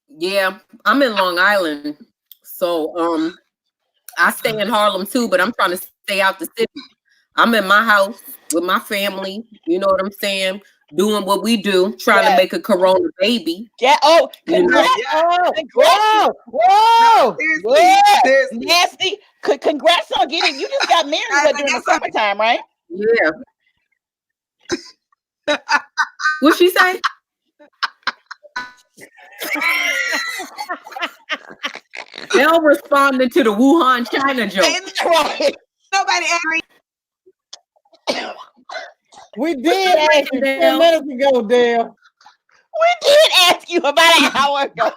Yeah, I'm in Long Island, so I stay in Harlem too, but I'm trying to stay out the city. I'm in my house with my family. You know what I'm saying? Doing what we do, trying to make a corona baby. Yeah. Oh, Congrats. congrats. Whoa. Seriously. Nasty. Congrats on getting. You just got married during the summertime, right? Yeah. What she say? They'll responding to the Wuhan, China joke. Right. Nobody angry. We did ask you 10 minutes ago, Dale. We did ask you about an hour ago.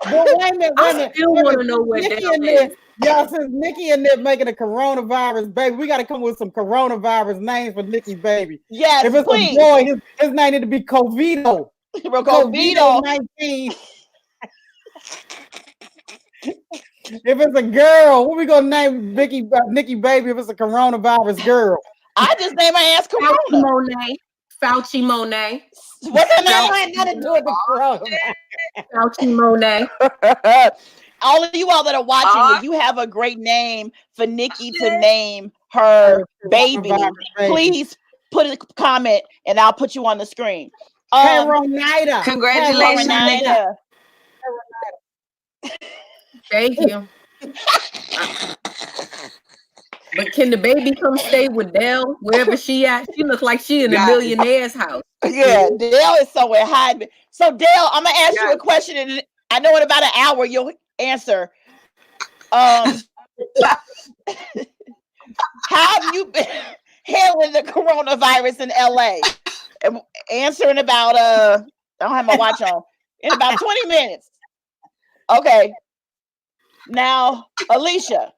But wait a minute. I still want to know where Dale is. Y'all, since Nikki and Nick making a coronavirus baby, we got to come with some coronavirus names for Nikki's baby. Yes, if it's please. A boy, his name need to be Covito. Covito 19. If it's a girl, what we gonna name Nikki baby if it's a coronavirus girl? I just name my ass Corona. Fauci Monet. What's her name? I ain't nothing to do with the coronavirus. Fauci Monet. All of you all that are watching, if you have a great name for Nikki to name her baby, please put a comment and I'll put you on the screen. Caronida. Congratulations, Caronida. Thank you. But can the baby come stay with Dale wherever she at? She looks like she in a millionaire's house. Yeah, Dale is somewhere hiding. So Dale, I'm gonna ask you a question, and I know in about an hour you'll answer. How have you been handling the coronavirus in LA? And answer in about I don't have my watch on. In about 20 minutes. Okay. Now, Alicia,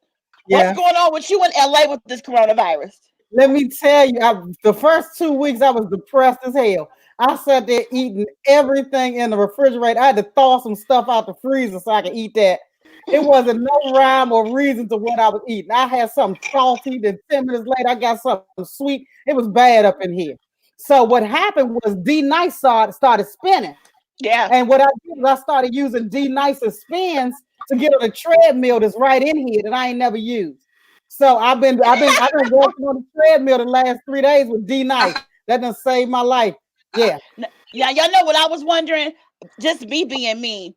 what's going on with you in LA with this coronavirus? Let me tell you, the first 2 weeks I was depressed as hell. I sat there eating everything in the refrigerator. I had to thaw some stuff out the freezer so I could eat that. It wasn't no rhyme or reason to what I was eating. I had something salty, then 10 minutes later, I got something sweet. It was bad up in here. So what happened was D-Nice started spinning. Yeah. And what I did was I started using D-Nice's spins to get on a treadmill that's right in here that I ain't never used. So I've been walking on the treadmill the last 3 days with D-Nice. That done saved my life. Yeah. Yeah, y'all know what I was wondering? Just me being me.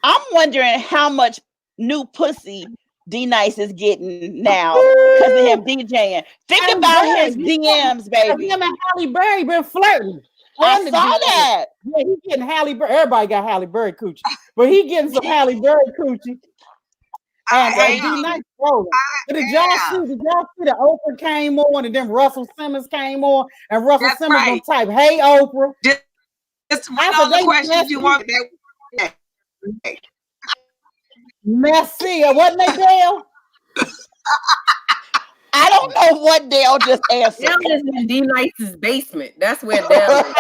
I'm wondering how much new pussy D-Nice is getting now because of him DJing. Think about his DMs, baby. Him and Halle Berry been flirting. I saw that. Yeah, he getting Halle Berry. Everybody got Halle Berry coochie, but he getting some Halle Berry coochie. And D-Nice rolling. But did y'all see the Oprah came on and then Russell Simmons came on and Russell Simmons gonna type, "Hey Oprah." Just one of the questions you want. Messy, wasn't they, Dale? I don't know what Dale just answered. Dale is in D-Nice's basement. That's where Dale is.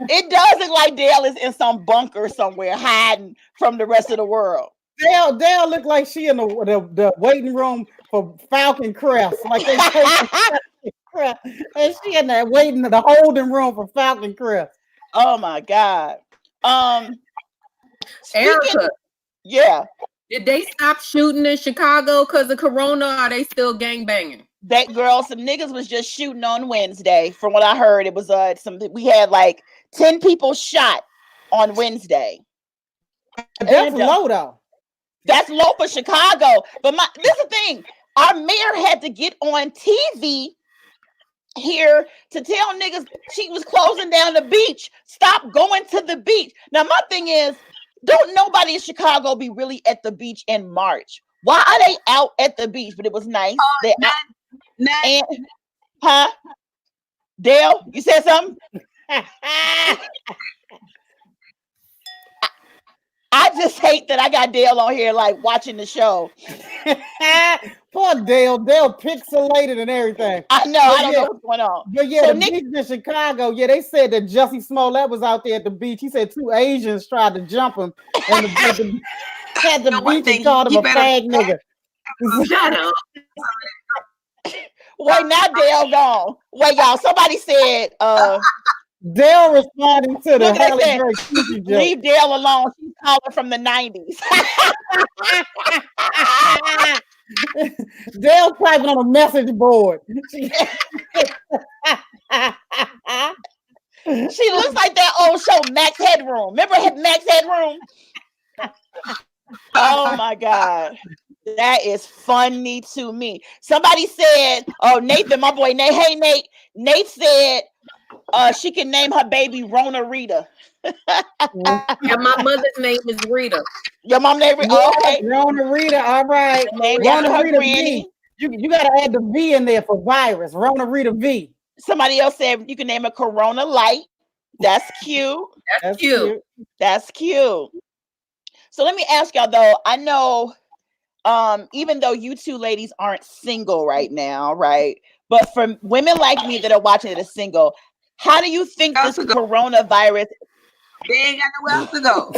It does look like Dale is in some bunker somewhere hiding from the rest of the world. Dale looked like she in the waiting room for Falcon Crest. Like they Crest. And she in there waiting in the holding room for Falcon Crest. Oh my God. Erica. Yeah. Did they stop shooting in Chicago because of Corona? Or are they still gangbanging? That girl, some niggas was just shooting on Wednesday. From what I heard, it was we had like 10 people shot on Wednesday. That's low though. That's low for Chicago. But this is the thing. Our mayor had to get on TV here to tell niggas she was closing down the beach. Stop going to the beach. Now, my thing is, don't nobody in Chicago be really at the beach in March. Why are they out at the beach? But it was nice. Huh? Dale, you said something? I just hate that I got Dale on here like watching the show. Poor Dale. Dale pixelated and everything. I know. I don't know what's going on. But yeah, so the beach in Chicago, yeah, they said that Jussie Smollett was out there at the beach. He said 2 Asians tried to jump him and had the beach and called him a fag nigga. Shut up. Wait, now Dale gone. Wait, y'all. Somebody said Dale responding to the Halle Berry joke. Leave Dale alone. She's calling from the 90s. Dale typing on a message board. She looks like that old show, Max Headroom. Remember Max Headroom? Oh my God. That is funny to me. Somebody said, oh, Nathan, my boy Nate. Hey, Nate. Nate said she can name her baby Rona Rita. Yeah, my mother's name is Rita. Your mom name Rita? Yeah, okay. Rona Rita, all right. Rona Rita V. You got to add the V in there for virus. Rona Rita V. Somebody else said you can name it Corona Light. That's cute. That's cute. That's cute. So let me ask y'all though. I know even though you two ladies aren't single right now, right? But for women like me that are watching it as single, how do you think this coronavirus? They ain't got nowhere else to go.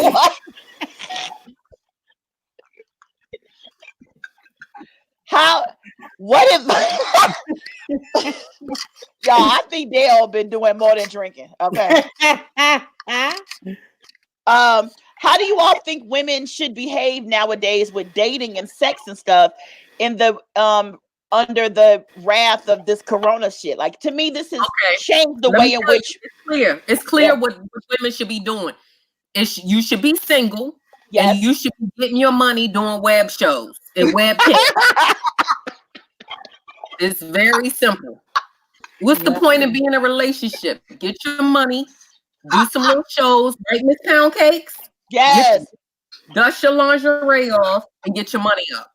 What if y'all? I think Dale been doing more than drinking. Okay. How do you all think women should behave nowadays with dating and sex and stuff in the under the wrath of this corona shit? Like, to me, this has changed the way in which it's clear what women should be doing. You should be single. Yes. And you should be getting your money doing web shows and webcams. It's very simple. What's the point of being in a relationship? Get your money, do some little shows, right, Miss Pound Cakes? Yes. Dust your lingerie off and get your money up.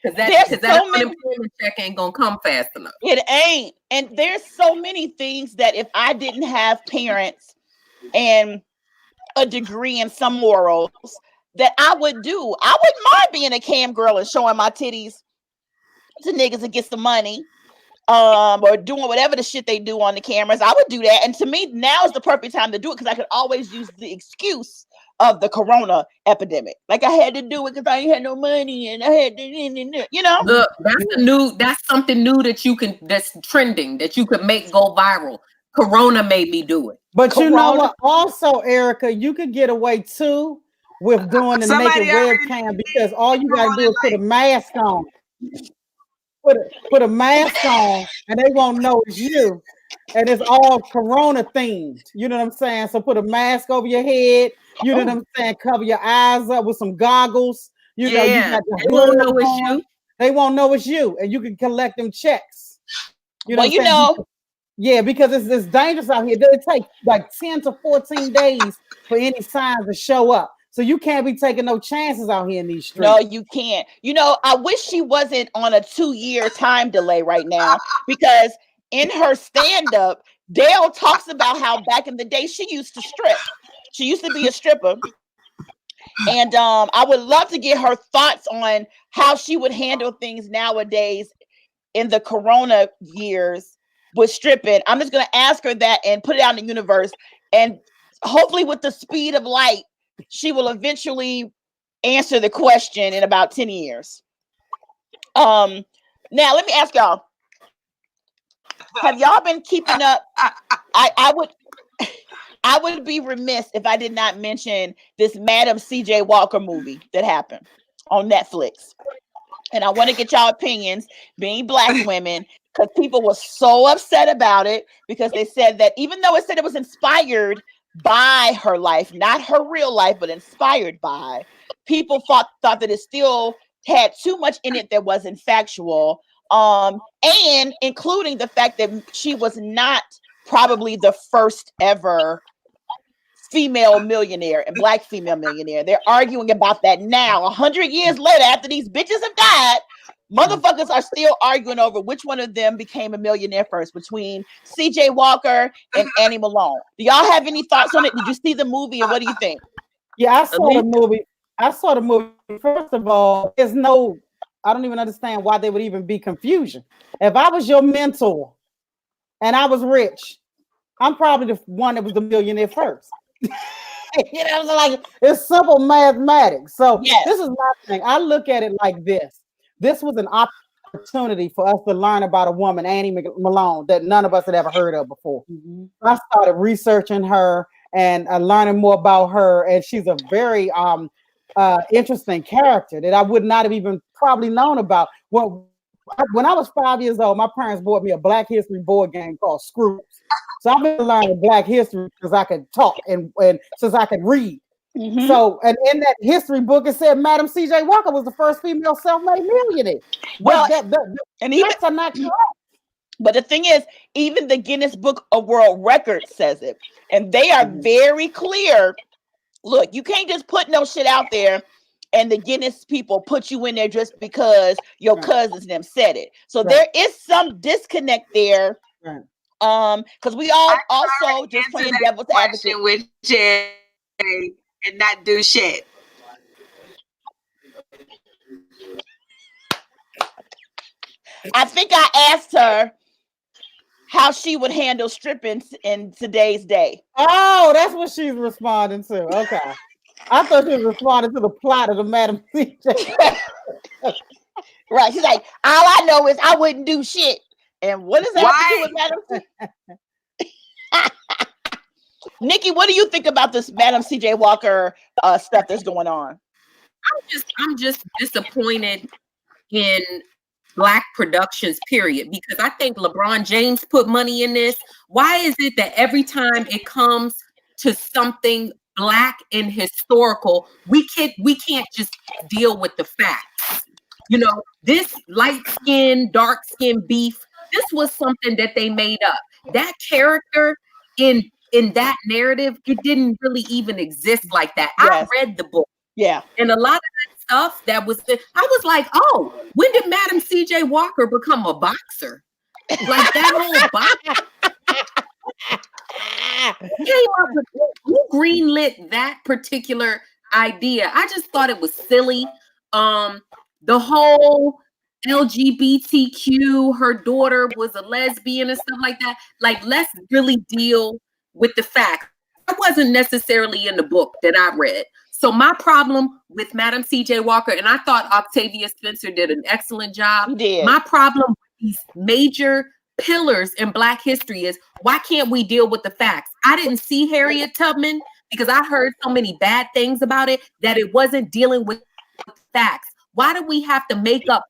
Because that unemployment check ain't gonna come fast enough. It ain't. And there's so many things that if I didn't have parents and a degree in some morals that I would do. I wouldn't mind being a cam girl and showing my titties to niggas and get some money. Or doing whatever the shit they do on the cameras. I would do that. And to me, now is the perfect time to do it because I could always use the excuse of the corona epidemic. Like I had to do it because I ain't had no money and I had to, you know. Look, that's something new that's trending that you could make go viral. Corona made me do it. But you know what? Also, Erica, you could get away too with doing the naked webcam because all you gotta do is put a mask on. Put a mask on and they won't know it's you. And it's all corona themed. You know what I'm saying? So put a mask over your head You know what I'm saying? Cover your eyes up with some goggles. You know, you got the they won't know it's you. They won't know it's you, and you can collect them checks. You know, well, you know, yeah, because it's dangerous out here. It takes like 10 to 14 days for any signs to show up. So you can't be taking no chances out here in these streets. no, you can't. You know, I wish she wasn't on a 2-year time delay right now, because in her stand-up, Dale talks about how back in the day she used to strip. She used to be a stripper. And I would love to get her thoughts on how she would handle things nowadays in the Corona years with stripping. I'm just going to ask her that and put it out in the universe. And hopefully with the speed of light, she will eventually answer the question in about 10 years. Now, let me ask y'all. Have y'all been keeping up? I would be remiss if I did not mention this Madam C.J. Walker movie that happened on Netflix. And I want to get y'all opinions, being Black women, because people were so upset about it, because they said that even though it said it was inspired by her life, not her real life, but inspired by, people thought that it still had too much in it that wasn't factual, and including the fact that she was not probably the first ever female millionaire and Black female millionaire. They're arguing about that now, 100 years later, after these bitches have died. Motherfuckers are still arguing over which one of them became a millionaire first, between C.J. Walker and Annie Malone. Do y'all have any thoughts on it? Did you see the movie, and what do you think? Yeah, I saw the movie. First of all, I don't even understand why there would even be confusion. If I was your mentor and I was rich, I'm probably the one that was the millionaire first. You know, like, it's simple mathematics. So yes. This is my thing. I look at it like this. This was an opportunity for us to learn about a woman, Annie Malone, that none of us had ever heard of before. Mm-hmm. I started researching her and learning more about her, and she's a very interesting character that I would not have even probably known about. When I was 5 years old, my parents bought me a Black History board game called Screws. So I've been learning Black history because I could talk and since I could read. Mm-hmm. So, and in that history book, it said Madam C.J. Walker was the first female self-made millionaire. Well, and even that's not correct. But the thing is, even the Guinness Book of World Records says it, and they are very clear. Look, you can't just put no shit out there, and the Guinness people put you in there just because your cousins them said it. So there is some disconnect there. Right. Because we all also just playing devil's advocate with Jay and not do shit. I think I asked her how she would handle stripping in today's day. Oh, that's what she's responding to. Okay. I thought she was responding to the plot of the Madam CJ. Right. She's like, all I know is I wouldn't do shit. And what does that have to do with Madam Nikki, what do you think about this Madam C.J. Walker stuff that's going on? I'm just disappointed in Black productions, period, because I think LeBron James put money in this. Why is it that every time it comes to something Black and historical, we can't just deal with the facts? You know, this light skin, dark skin beef, this was something that they made up. That character in that narrative, it didn't really even exist like that. Yes. I read the book. Yeah. And a lot of that stuff that was, I was like, oh, when did Madam C.J. Walker become a boxer? Like that whole box. Who greenlit that particular idea? I just thought it was silly. The whole LGBTQ, her daughter was a lesbian and stuff like that. Like, let's really deal with the facts. That wasn't necessarily in the book that I read. So my problem with Madam C.J. Walker, and I thought Octavia Spencer did an excellent job. He did. My problem with these major pillars in Black history is, why can't we deal with the facts? I didn't see Harriet Tubman because I heard so many bad things about it that it wasn't dealing with facts. Why do we have to make up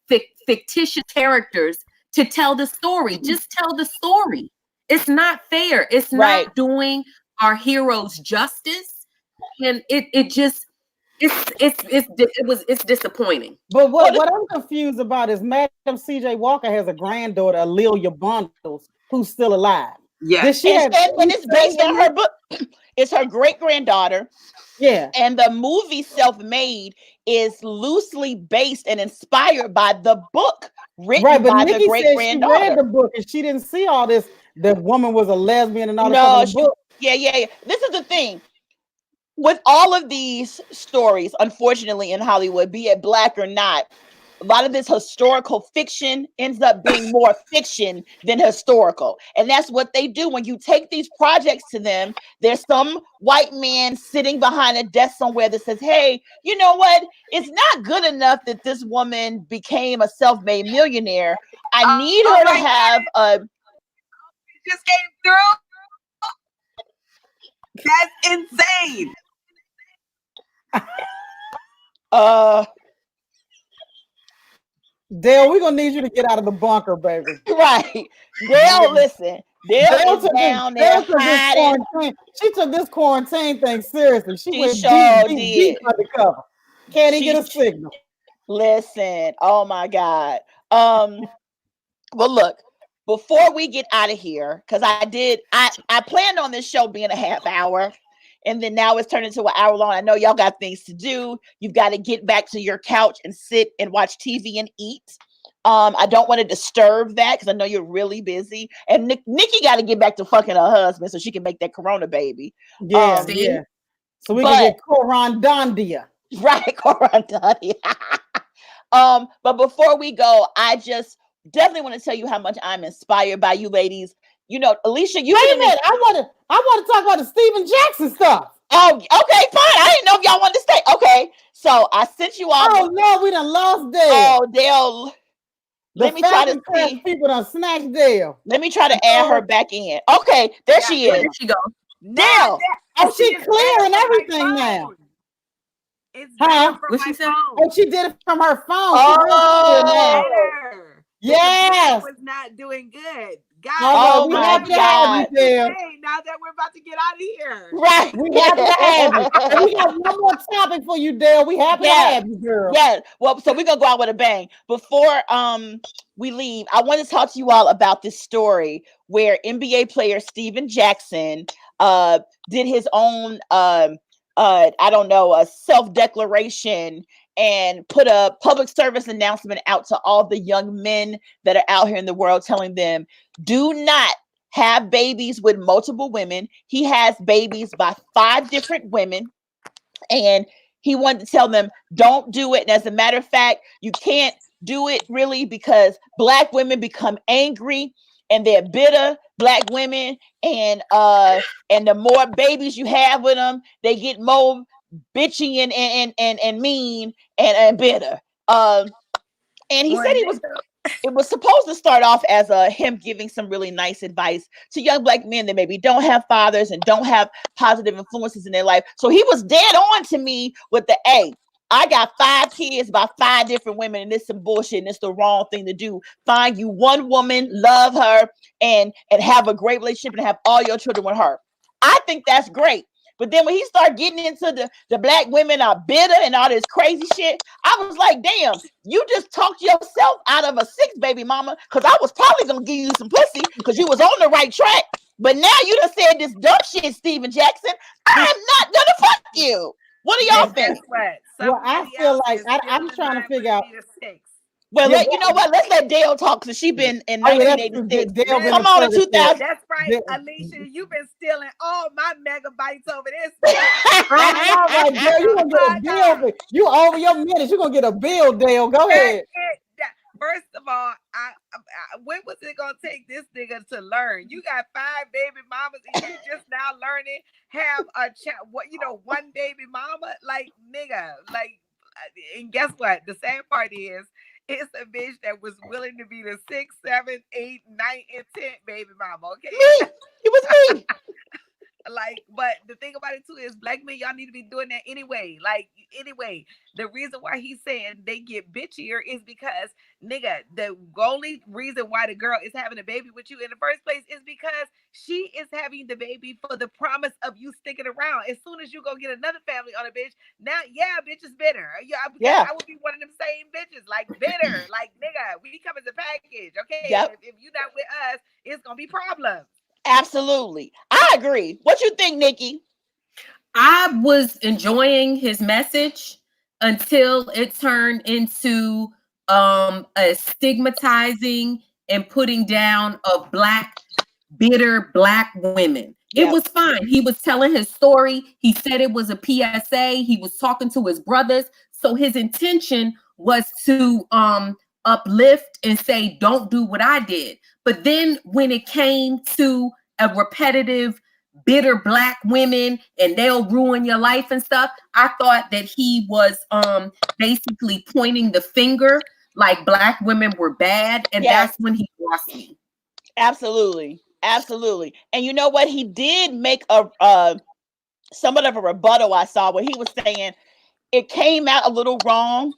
fictitious characters to tell the story? Just tell the story. It's not fair. It's not doing our heroes justice. and it just it's disappointing. But what I'm confused about is Madam C.J. Walker has a granddaughter, Alelia Bundles, who's still alive. Yeah. Does she And it's based on her book. It's her great granddaughter. Yeah. And the movie Self-Made is loosely based and inspired by the book written by the great granddaughter. She read the book and she didn't see all this. The woman was a lesbian and all this. No, yeah. This is the thing. With all of these stories, unfortunately, in Hollywood, be it black or not, a lot of this historical fiction ends up being more fiction than historical. And that's what they do. When you take these projects to them, there's some white man sitting behind a desk somewhere that says, hey, you know what? It's not good enough that this woman became a self-made millionaire. I need her to have a... Just came through. That's insane. Dale, we're gonna need you to get out of the bunker, baby. Right. Dale, listen. Dale is down there hiding. She took this quarantine thing seriously. She went deep undercover. Can't even get a signal. Listen, oh my God. Well, look, before we get out of here, because I planned on this show being a half hour. And then now it's turned into an hour long. I know y'all got things to do. You've got to get back to your couch and sit and watch TV and eat. I don't want to disturb that because I know you're really busy. And Nikki got to get back to fucking her husband so she can make that corona baby. Yeah. So we can get Corondandia. Right, Corondandia. But before we go, I just definitely want to tell you how much I'm inspired by you ladies. You know, Alicia, you wait a minute. I want to talk about the Steven Jackson stuff. Oh, okay, fine. I didn't know if y'all wanted to stay. Okay, so I sent you all. Oh no, we done lost Dale. Oh, Dale. Let me try to see. People done snatched Dale. Let me try to add her back in. Okay, there she is. There she goes. Dale. Oh, she clearing everything now. It's what she said? Oh, she did it from her phone. Oh, yes. Was not doing good. Guys, oh my God. Now that we're about to get out of here. Right. We have to have you. We got one more topic for you, Dale. We have to have you, girl. Yeah. Well, so we're gonna go out with a bang. Before we leave, I want to talk to you all about this story where NBA player Steven Jackson did his own I don't know, a self-declaration and put a public service announcement out to all the young men that are out here in the world, telling them, do not have babies with multiple women. He has babies by 5 different women, and he wanted to tell them, don't do it. And as a matter of fact, you can't do it really because Black women become angry and they're bitter, Black women, and the more babies you have with them, they get more bitchy and mean and bitter. And he said it was supposed to start off as him giving some really nice advice to young Black men that maybe don't have fathers and don't have positive influences in their life. So he was dead on to me with the A. I got 5 kids by 5 different women, and it's some bullshit, and it's the wrong thing to do. Find you one woman, love her, and have a great relationship and have all your children with her. I think that's great. But then when he started getting into the Black women are bitter and all this crazy shit, I was like, damn, you just talked yourself out of a 6 baby mama, because I was probably going to give you some pussy because you was on the right track. But now you done said this dumb shit, Steven Jackson. I am not going to fuck you. What do y'all think? Well, I feel like I'm trying to figure out. Well, you know what? Let's let Dale talk because she been in 1986. Come on, in 2000. That's right, Alicia. You've been stealing all my megabytes over this. I know, Dale, you gonna get a bill. You over your minutes. You're gonna get a bill, Dale. Go ahead. First of all, when was it gonna take this nigga to learn? You got 5 baby mamas and you just now learning have a one baby mama, like nigga, like. And guess what? The sad part is, it's a bitch that was willing to be the 6, 7, 8, 9, and 10 baby mama. Okay, me. It was me. Like, but the thing about it too is black men, y'all need to be doing that anyway. Like, anyway, the reason why he's saying they get bitchier is because, nigga, the only reason why the girl is having a baby with you in the first place is because she is having the baby for the promise of you sticking around. As soon as you go get another family on a bitch, now, bitch is bitter. Yeah, I would be one of them same bitches, like bitter, like nigga, we come as a package, okay? Yep. If you're not with us, it's gonna be problems. Absolutely. I agree. What you think, Nikki? I was enjoying his message until it turned into a stigmatizing and putting down of bitter black women. It was fine. He was telling his story. He said it was a PSA. He was talking to his brothers. So his intention was to uplift and say, don't do what I did. But then when it came to a repetitive, bitter black women and they'll ruin your life and stuff, I thought that he was basically pointing the finger like black women were bad. And that's when he lost me. Absolutely. Absolutely. And you know what? He did make somewhat of a rebuttal I saw where he was saying it came out a little wrong.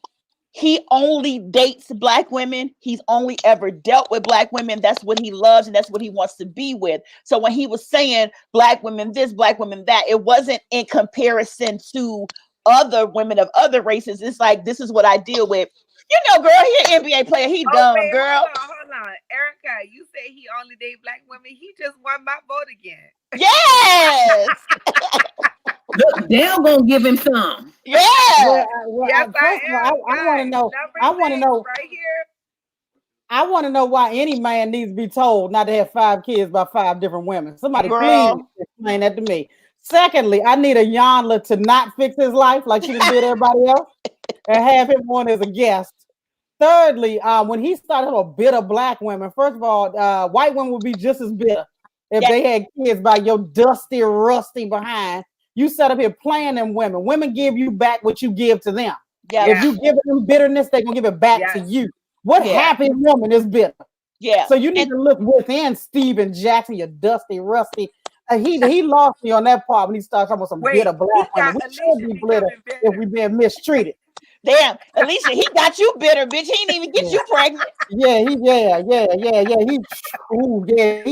He only dates black women. He's only ever dealt with black women. That's what he loves and that's what he wants to be with. So when he was saying black women this, black women that, it wasn't in comparison to other women of other races. It's like, this is what I deal with. You know, girl, he an NBA player. He dumb, girl. Hold on. Erica, you say he only date black women. He just won my vote again. Yes. Look, they're gonna give him some. Yeah. Yes, I want to know. I want to know right here. I want to know why any man needs to be told not to have 5 kids by 5 different women. Somebody please explain that to me. Secondly, I need a Yanla to not fix his life like she did everybody else and have him on as a guest. Thirdly, when he started about bitter black women, first of all, white women would be just as bitter if they had kids by your dusty, rusty behind. You set up here playing them women. Women give you back what you give to them. Yeah. If you give them bitterness, they're gonna give it back to you. What happy woman is bitter? Yeah. So you need to look within Steven Jackson, your dusty, rusty. He lost me on that part when he started talking about some bitter black women. We should be bitter if we've been mistreated. Damn, Alicia, he got you bitter, bitch. He didn't even get you pregnant. He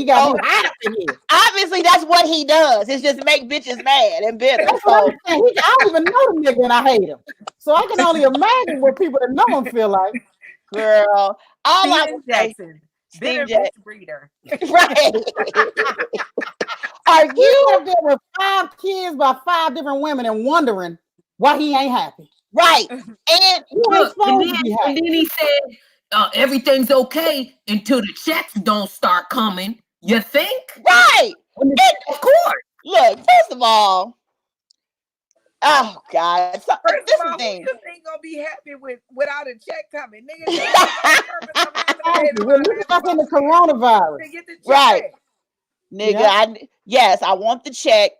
got me hot up in here. Obviously, that's what he does. It's just make bitches mad and bitter. That's what I'm saying. I don't even know the nigga and I hate him. So I can only imagine what people that know him feel like. Girl, all I Steven Jackson, bitter bitch breeder. Right. Are you up there with 5 kids by 5 different women and wondering why he ain't happy? Right. And look, and then he said everything's okay until the checks don't start coming. You think? Right. And of course. Look, first of all, oh God. So, first this of all, thing. Who ain't gonna be happy without a check coming, nigga? We're in the coronavirus. Right. Nigga, I want the check.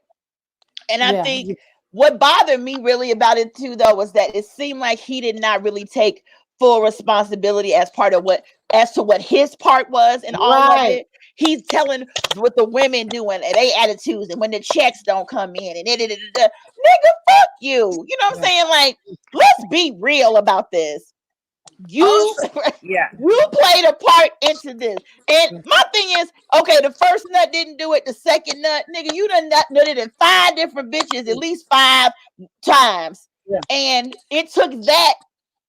And I think what bothered me really about it too, though, was that it seemed like he did not really take full responsibility as to what his part was and all of it. He's telling what the women doing and they attitudes and when the checks don't come in and nigga, fuck you. You know what I'm saying? Like, let's be real about this. You played a part into this. And my thing is, okay, the first nut didn't do it, the second nut, nigga, you done nutted in 5 different bitches at least 5 times. And it took that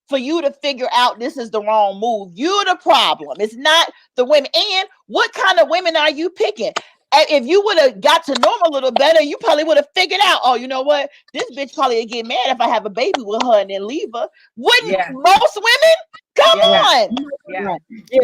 for you to figure out this is the wrong move. You're the problem. It's not the women. And what kind of women are you picking? If you would have got to know him a little better, you probably would have figured out, oh, you know what? This bitch probably would get mad if I have a baby with her and then leave her. Wouldn't most women? Come on.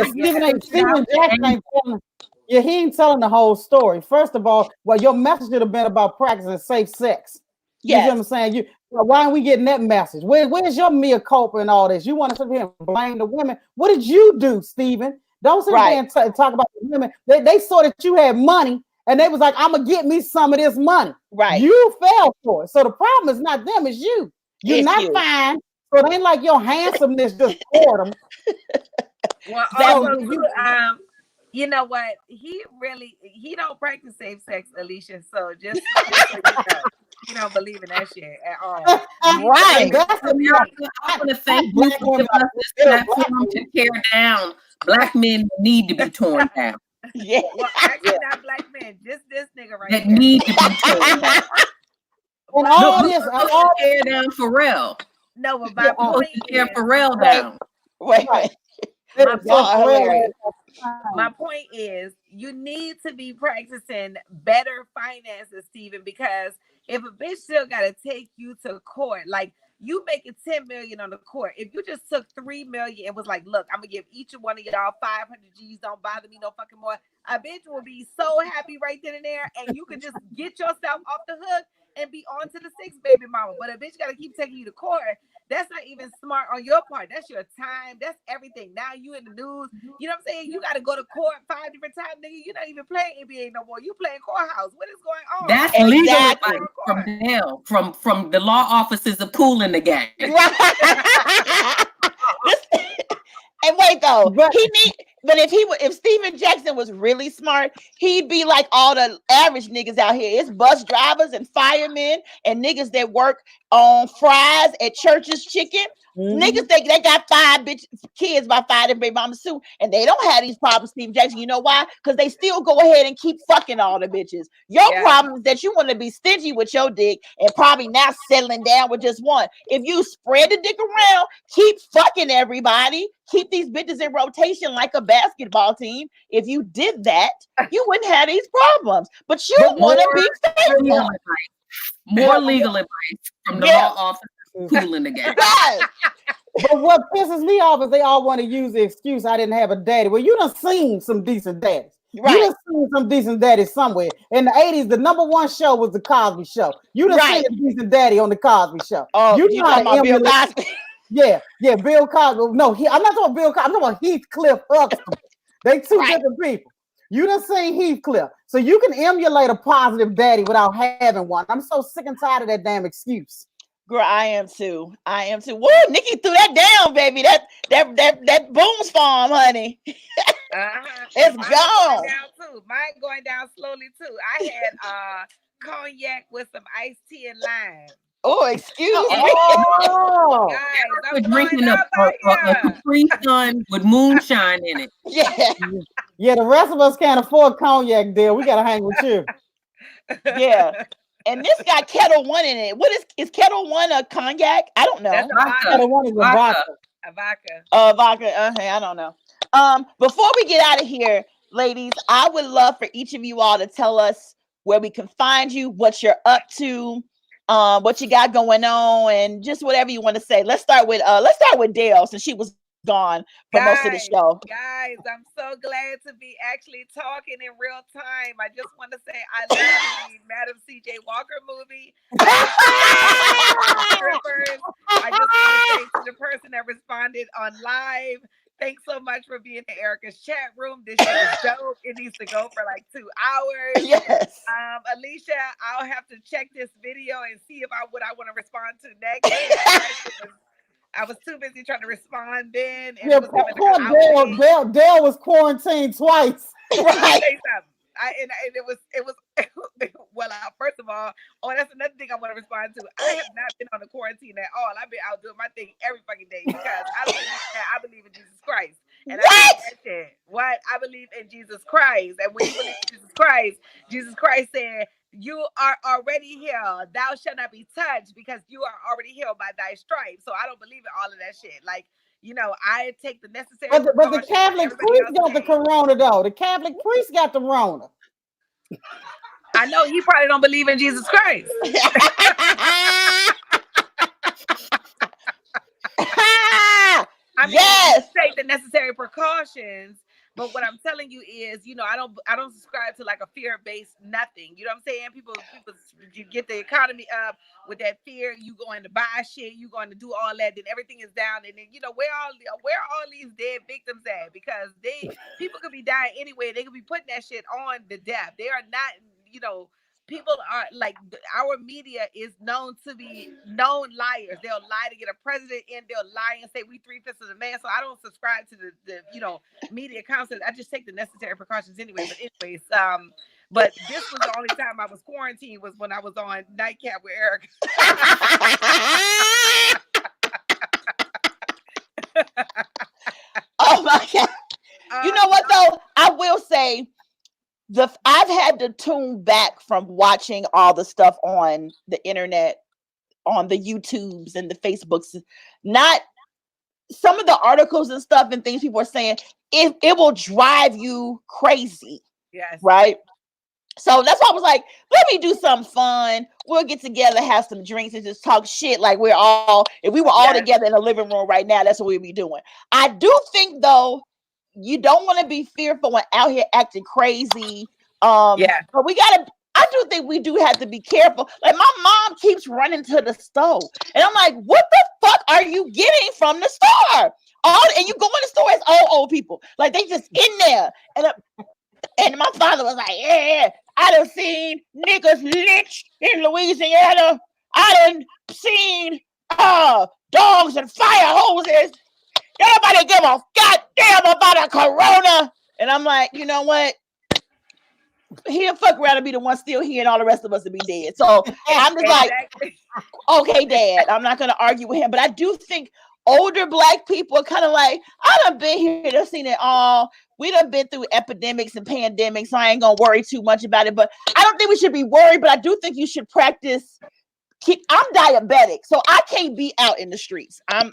Steven Jackson ain't telling. Yeah, he ain't telling the whole story. First of all, your message should have been about practicing safe sex. You know what I'm saying? Why aren't we getting that message? Where's your mea culpa and all this? You want to sit here and blame the women? What did you do, Steven? Don't sit there and talk about the women. They saw that you had money and they was like, I'm gonna get me some of this money. Right. You fell for it. So the problem is not them, it's you. You're not fine. So it ain't like your handsomeness just poured them. Well, You know what? He don't practice safe sex, Alicia. So just so you know, he don't believe in that shit at all. Right. That's I want to thank you for giving us this platform to tear down black men that need to be torn down. Yeah. Well, actually, not black men, just this nigga right That here. need to be torn down. And all Look, this, we're supposed to tear down Pharrell. No, but We're my supposed point to tear is, Pharrell down. Wait. Right. Y'all are hilarious. my point is, you need to be practicing better finances, Stephen, because if a bitch still gotta take you to court, like you making 10 million on the court. If you just took 3 million and was like, look, I'm gonna give each one of y'all 500 G's, don't bother me no fucking more. A bitch will be so happy right then and there, and you can just get yourself off the hook and be on to the 6th baby mama. But a bitch gotta keep taking you to court. That's not even smart on your part. That's your time. That's everything. Now you in the news. You know what I'm saying? You got to go to court 5 different times, nigga. You're not even playing NBA no more. You playing courthouse. What is going on? That's legal advice from hell, from the law offices of Kool and the Gang. And wait though, but if Steven Jackson was really smart, he'd be like all the average niggas out here. It's bus drivers and firemen and niggas that work on fries at Church's Chicken. Niggas they got 5 kids by 5 and baby mamas too, and they don't have these problems, Steven Jackson. You know why? Because they still go ahead and keep fucking all the bitches. Your problem is that you want to be stingy with your dick and probably now settling down with just one. If you spread the dick around, keep fucking everybody, keep these bitches in rotation like a basketball team. If you did that, you wouldn't have these problems. But you want to be faithful. More legal advice from the law office. Kool in the Gang. But what pisses me off is they all want to use the excuse I didn't have a daddy. Well, you done seen some decent daddies. Right. You done seen some decent daddies somewhere. In the 80s, the #1 show was the Cosby Show. You done seen a decent daddy on the Cosby Show. Oh, you talking about Bill Cosby? Yeah, Bill Cosby. No, I'm not talking about Bill Cosby. I'm talking about Heathcliff Huxtable. They two different people. You done seen Heathcliff. So you can emulate a positive daddy without having one. I'm so sick and tired of that damn excuse. Girl, I am too. Woo, Nikki threw that down, baby. That Boone's Farm, honey. It's gone. Mine going down slowly too. I had cognac with some iced tea and lime. Oh, excuse me. Guys, I'm drinking a Capri Sun with moonshine in it. Yeah, the rest of us can't afford cognac, deal. We gotta hang with you. Yeah. And this got Kettle One in it. What is Kettle One a cognac? I don't know. Kettle One is a vodka. A vodka. Vodka. Okay, I don't know. Before we get out of here, ladies, I would love for each of you all to tell us where we can find you, what you're up to, what you got going on, and just whatever you want to say. Let's start with Dale, since she was gone for most of the show. Guys, I'm so glad to be actually talking in real time. I just want to say I love the Madam CJ Walker movie. I just want to say to the person that responded on live, thanks so much for being in Erica's chat room. This shit is dope. It needs to go for like 2 hours. Yes. Alicia, I'll have to check this video and see if what I want to respond to next. I was too busy trying to respond then. And yeah, poor Dale was quarantined twice. Right. It was well, first of all, that's another thing I want to respond to. I have not been on the quarantine at all. I've been out doing my thing every fucking day because I believe in Jesus Christ. And I believe in Jesus Christ. And when you believe in Jesus Christ said, you are already healed. Thou shalt not be touched because you are already healed by thy stripes. So I don't believe in all of that shit. Like, you know, I take the necessary. But the Catholic priest got the corona, though. The Catholic priest got the rona. I know he probably don't believe in Jesus Christ. Yes. Take the necessary precautions. But what I'm telling you is, you know, I don't subscribe to like a fear-based nothing. You know what I'm saying? People you get the economy up with that fear, you going to buy shit, you going to do all that, then everything is down, and then you know where are all these dead victims at? Because people could be dying anyway. They could be putting that shit on the death. They are not, you know, people are like, our media is known to be known liars. They'll lie to get a president in. They'll lie and say we 3/5 of the man. So I don't subscribe to the media concepts. I just take the necessary precautions anyway. But anyways, but this was the only time I was quarantined was when I was on Nightcap with Erica. Oh my God. You know what though? I will say I've had to tune back from watching all the stuff on the internet, on the YouTubes and the Facebooks. Not some of the articles and stuff and things people are saying, it will drive you crazy. Yes. Right? So that's why I was like, let me do something fun. We'll get together, have some drinks, and just talk shit like if we were all together in the living room right now, that's what we'd be doing. I do think, though, you don't want to be fearful and out here acting crazy. But I do think we do have to be careful. Like, my mom keeps running to the store. And I'm like, what the fuck are you getting from the store? And you go in the store as old people. Like, they just in there. And my father was like, yeah, I done seen niggas lynched in Louisiana. I done seen dogs and fire hoses. Nobody give a goddamn about a corona. And I'm like, you know what? He'll fuck around and be the one still here and all the rest of us will be dead. So I'm just like, okay, Dad, I'm not going to argue with him. But I do think older Black people are kind of like, I done been here, done seen it all. We done been through epidemics and pandemics, so I ain't going to worry too much about it. But I don't think we should be worried, but I do think you should practice. I'm diabetic, so I can't be out in the streets. I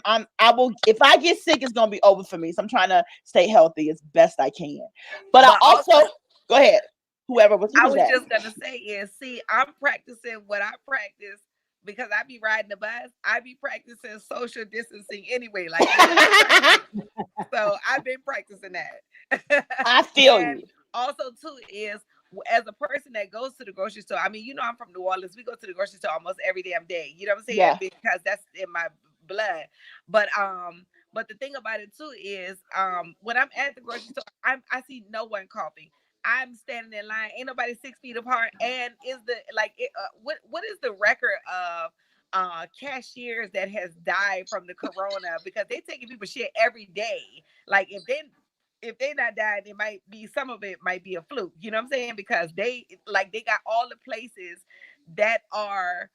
will, if I get sick, it's going to be over for me. So I'm trying to stay healthy as best I can. But I also go ahead. Whoever was I was just going to say is, see, I'm practicing what I practice because I be riding the bus. I be practicing social distancing anyway. Like, so I've been practicing that. I feel you. Also, too, is as a person that goes to the grocery store, I mean, you know, I'm from New Orleans. We go to the grocery store almost every damn day. You know what I'm saying? Yeah. Because that's in my blood. But the thing about it too is, when I'm at the grocery store, I see no one coughing. I'm standing in line. Ain't nobody 6 feet apart. And what is the record of cashiers that has died from the corona? Because they taking people shit every day. Like, if they not dying, it might be, some of it might be a fluke. You know what I'm saying? Because they got all the places that are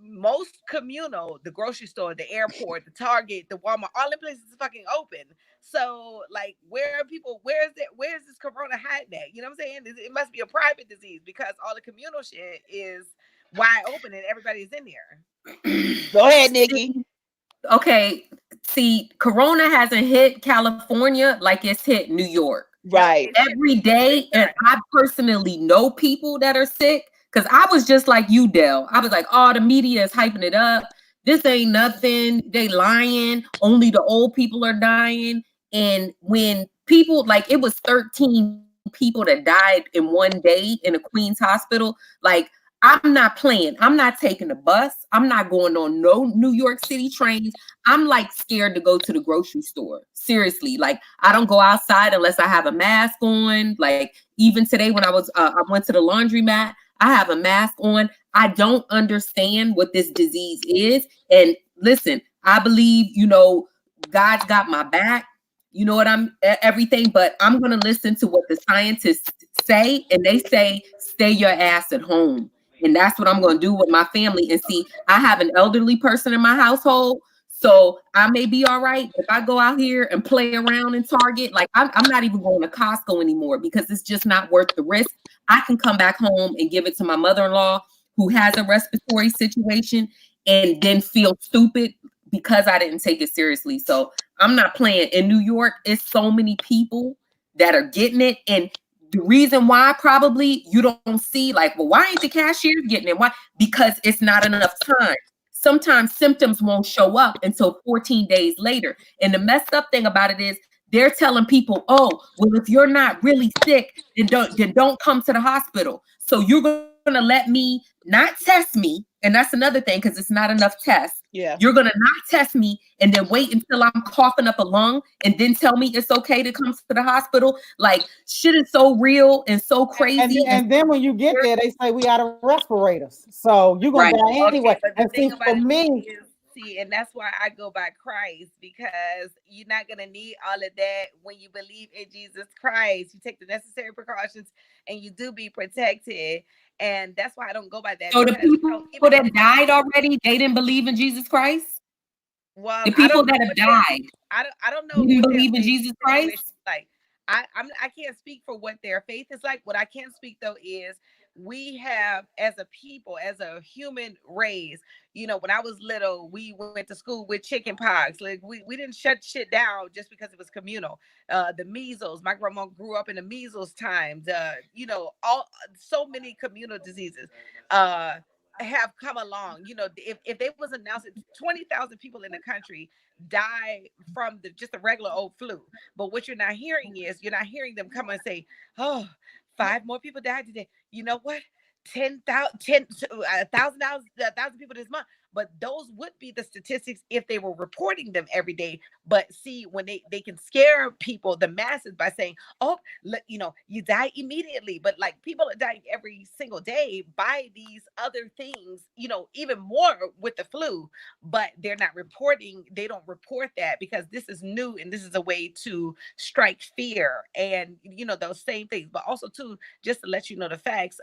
most communal, the grocery store, the airport, the Target, the Walmart, all the places is fucking open. So, like, where is this corona hiding at? You know what I'm saying? It must be a private disease because all the communal shit is wide open and everybody's in there. Go ahead, Nikki. Okay, see, corona hasn't hit California like it's hit New York. Right. Every day, and I personally know people that are sick. Because I was just like you, Del. I was like, oh, the media is hyping it up. This ain't nothing. They lying. Only the old people are dying. And when people, like, it was 13 people that died in one day in a Queens hospital. Like, I'm not playing. I'm not taking the bus. I'm not going on no New York City trains. I'm like scared to go to the grocery store. Seriously. Like, I don't go outside unless I have a mask on. Like, even today when I went to the laundromat, I have a mask on. I don't understand what this disease is. And listen, I believe, you know, God's got my back. You know what everything, but I'm going to listen to what the scientists say. And they say, stay your ass at home. And that's what I'm going to do with my family. And see, I have an elderly person in my household. So I may be all right if I go out here and play around in Target. Like, I'm not even going to Costco anymore because it's just not worth the risk. I can come back home and give it to my mother-in-law who has a respiratory situation and then feel stupid because I didn't take it seriously. So I'm not playing. In New York, it's so many people that are getting it. And the reason why probably you don't see, like, well, why ain't the cashiers getting it? Why? Because it's not enough time. Sometimes symptoms won't show up until 14 days later. And the messed up thing about it is they're telling people, oh, well, if you're not really sick, then don't come to the hospital. So you're going to let me not test me. And that's another thing, because it's not enough tests. Yeah. You're gonna not test me and then wait until I'm coughing up a lung and then tell me it's okay to come to the hospital. Like shit is so real and so crazy. And then when you get there, they say we out of respirators, so you're gonna Right. die anyway. But the And thing see, about for it me, is, and that's why I go by Christ, because you're not gonna need all of that when you believe in Jesus Christ. You take the necessary precautions and you do be protected. And that's why I don't go by that. So the because, people that died already, they didn't believe in Jesus Christ. Well, The people that have died, I don't know. didn't what their believe in faith Jesus situation Christ. is like. I can't speak for what their faith is like. What I can speak though is we have, as a people, as a human race, when I was little, we went to school with chicken pox. Like we didn't shut shit down just because it was communal. The measles, my grandma grew up in the measles times. All so many communal diseases have come along. If they was announcing 20,000 people in the country die from just a regular old flu, but what you're not hearing is you're not hearing them come and say, oh, 5 more people died today. You know what? 1,000 people this month. But those would be the statistics if they were reporting them every day. But see, when they can scare people, the masses, by saying, oh, look, you die immediately. But like people are dying every single day by these other things, even more with the flu, but they're not reporting. They don't report that because this is new and this is a way to strike fear and, those same things. But also too, just to let you know the facts,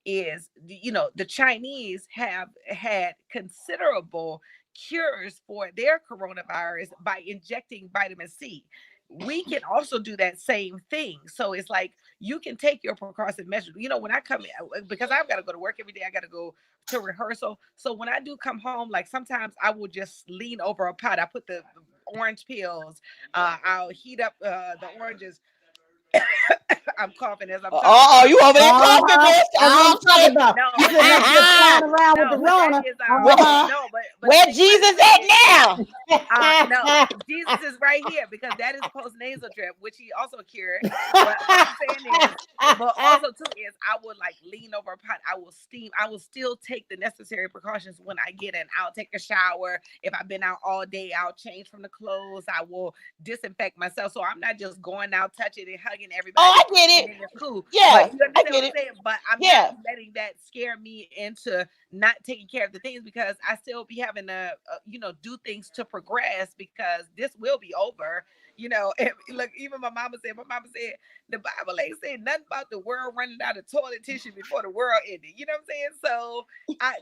is, the Chinese have had considerable cures for their coronavirus by injecting vitamin C. We can also do that same thing. So it's like you can take your precautionary measures. When I come in, because I've got to go to work every day, I got to go to rehearsal. So when I do come home, like sometimes I will just lean over a pot. I put the orange peels. I'll heat up the oranges. I'm coughing as I'm talking. Oh, you over there coughing, bitch? that's what I'm talking about. No, You sitting up here flying around with the Rona. but Where Jesus at now? No, Jesus is right here because that is post-nasal drip, which he also cured. But what I'm saying is, but also too is I would like lean over a pot. I will steam. I will still take the necessary precautions when I get in. I'll take a shower. If I've been out all day, I'll change from the clothes. I will disinfect myself. So I'm not just going out, touching and hugging everybody. Oh, I get it. It's cool. Yeah, but I get it. But I'm not letting that scare me into not taking care of the things because I still be having to, do things to progress because this will be over. And look, even my mama said the Bible ain't saying nothing about the world running out of toilet tissue before the world ended. You know what I'm saying? So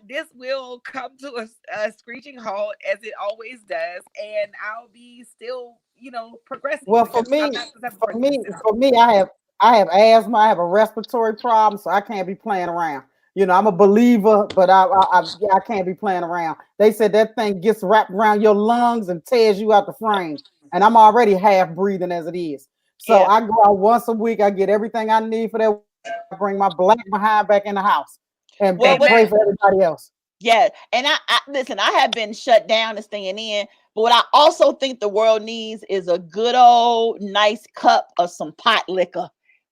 this will come to a screeching halt as it always does, and I'll be still, progressing. Well, for me, I have asthma. I have a respiratory problem, so I can't be playing around. I'm a believer, but I can't be playing around. They said that thing gets wrapped around your lungs and tears you out the frame. And I'm already half breathing as it is. So I go out once a week. I get everything I need for that. I bring my black behind back in the house and pray for everybody else. Yeah, and I listen. I have been shut down and staying in, but what I also think the world needs is a good old nice cup of some pot liquor.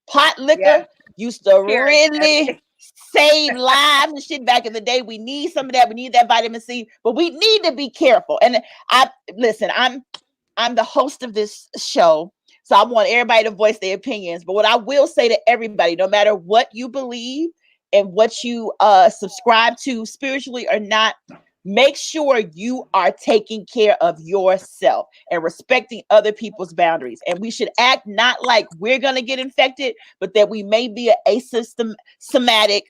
Pot liquor used to really save lives and shit back in the day. We need some of that. We need that vitamin C, but we need to be careful. And I'm the host of this show, so I want everybody to voice their opinions. But what I will say to everybody, no matter what you believe and what you subscribe to spiritually or not, make sure you are taking care of yourself and respecting other people's boundaries. And we should act not like we're going to get infected, but that we may be an asymptomatic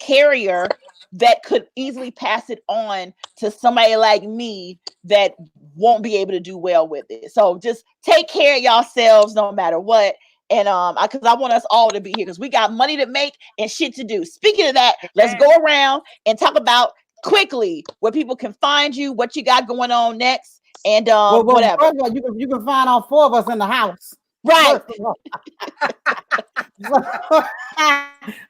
carrier that could easily pass it on to somebody like me that won't be able to do well with it. So just take care of yourselves no matter what. And because I want us all to be here because we got money to make and shit to do. Speaking of that, let's go around and talk about quickly where people can find you, what you got going on next, and whatever. First of all, you can find all 4 of us in the house. Right.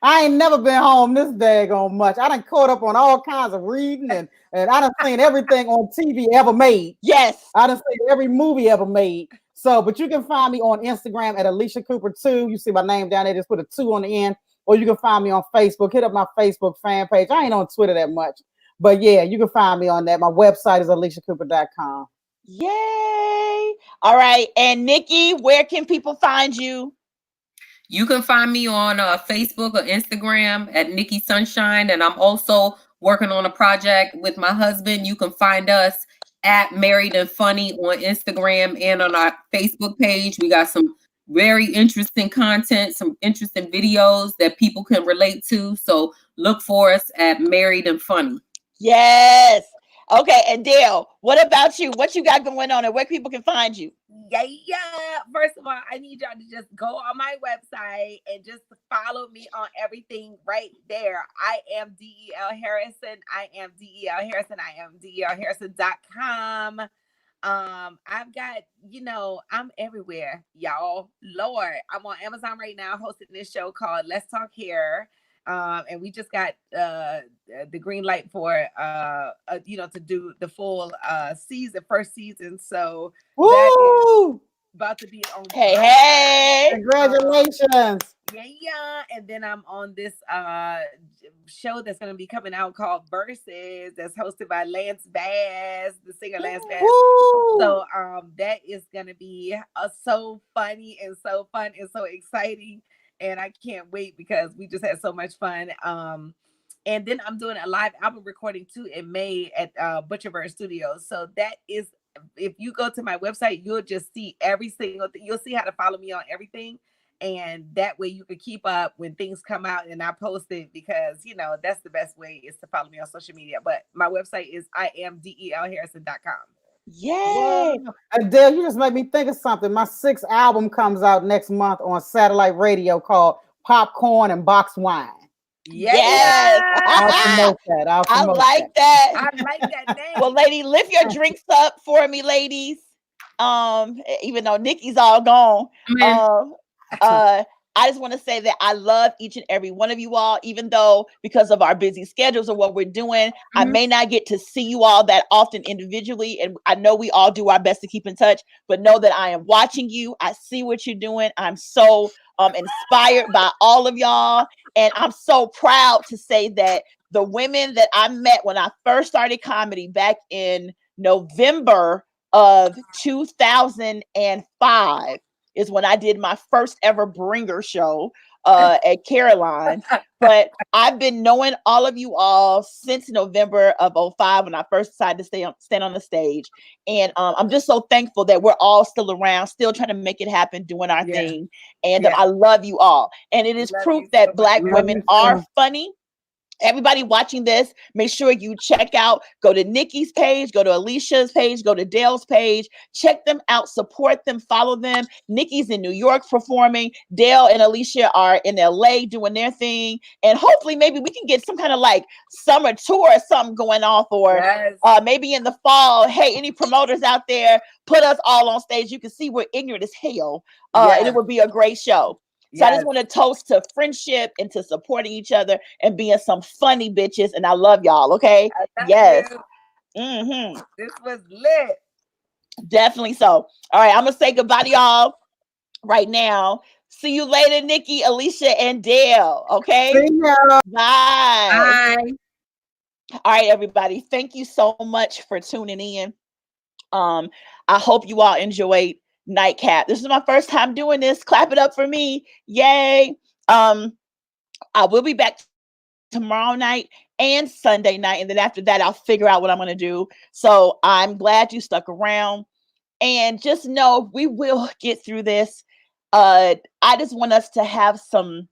I ain't never been home this daggone much. I done caught up on all kinds of reading and I done seen everything on TV ever made. Yes. I done seen every movie ever made. So, but you can find me on Instagram at Alicia Cooper 2. You see my name down there, just put a 2 on the end. Or you can find me on Facebook. Hit up my Facebook fan page. I ain't on Twitter that much. But yeah, you can find me on that. My website is aliciacooper.com. Yay! All right, and Nikki, where can people find you? You can find me on Facebook or Instagram at Nikki Sunshine, and I'm also working on a project with my husband. You can find us at Married and Funny on Instagram and on our Facebook page. We got some very interesting content, some interesting videos that people can relate to. So look for us at Married and Funny. Yes. Okay, and Dale, what about you? What you got going on, and where people can find you? Yeah. First of all, I need y'all to just go on my website and just follow me on everything right there. I am DEL Harrison. I am DEL Harrison. I am DELHarrison.com. I've got, I'm everywhere, y'all. Lord, I'm on Amazon right now hosting this show called Let's Talk Hair. And we just got the green light for to do the full first season. So Woo! that is about to be on. Hey. Congratulations. Yeah. And then I'm on this show that's going to be coming out called Versus, that's hosted by Lance Bass, the singer Lance Bass. Woo! So that is going to be so funny and so fun and so exciting. And I can't wait because we just had so much fun. And then I'm doing a live album recording too in May at Butcherbird Studios. So that is, if you go to my website, you'll just see every single thing. You'll see how to follow me on everything. And that way you can keep up when things come out and I post it, because, that's the best way is to follow me on social media. But my website is IamDELHarrison.com. Yay! Adele, you just made me think of something. My 6th album comes out next month on satellite radio called Popcorn and Box Wine. Yes. I'll promote that. I like that. I like that name. Well, lady, lift your drinks up for me, ladies. Even though Nikki's all gone. I just want to say that I love each and every one of you all, even though because of our busy schedules or what we're doing, I may not get to see you all that often individually. And I know we all do our best to keep in touch, but know that I am watching you. I see what you're doing. I'm so inspired by all of y'all. And I'm so proud to say that the women that I met when I first started comedy back in November of 2005 is when I did my first ever bringer show at Caroline. But I've been knowing all of you all since November of 2005 when I first decided to stand on the stage. And I'm just so thankful that we're all still around, still trying to make it happen, doing our thing. And I love you all. And it is proof that Black women are funny. Everybody watching this, make sure you go to Nikki's page, go to Alicia's page, go to Dale's page, check them out, support them, follow them. Nikki's in New York performing. Dale and Alicia are in LA doing their thing. And hopefully maybe we can get some kind of like summer tour or something going off, or maybe in the fall. Hey, any promoters out there, put us all on stage. You can see we're ignorant as hell. And it would be a great show. So I just want to toast to friendship and to supporting each other and being some funny bitches. And I love y'all. Okay. Yes. This was lit. Definitely so. All right. I'm going to say goodbye to y'all right now. See you later, Nikki, Alicia, and Dale. Okay. See ya. Bye. All right, everybody. Thank you so much for tuning in. I hope you all enjoyed Nightcap. This is my first time doing this. Clap it up for me. Yay. I will be back tomorrow night and Sunday night. And then after that, I'll figure out what I'm going to do. So I'm glad you stuck around. And just know we will get through this. I just want us to have some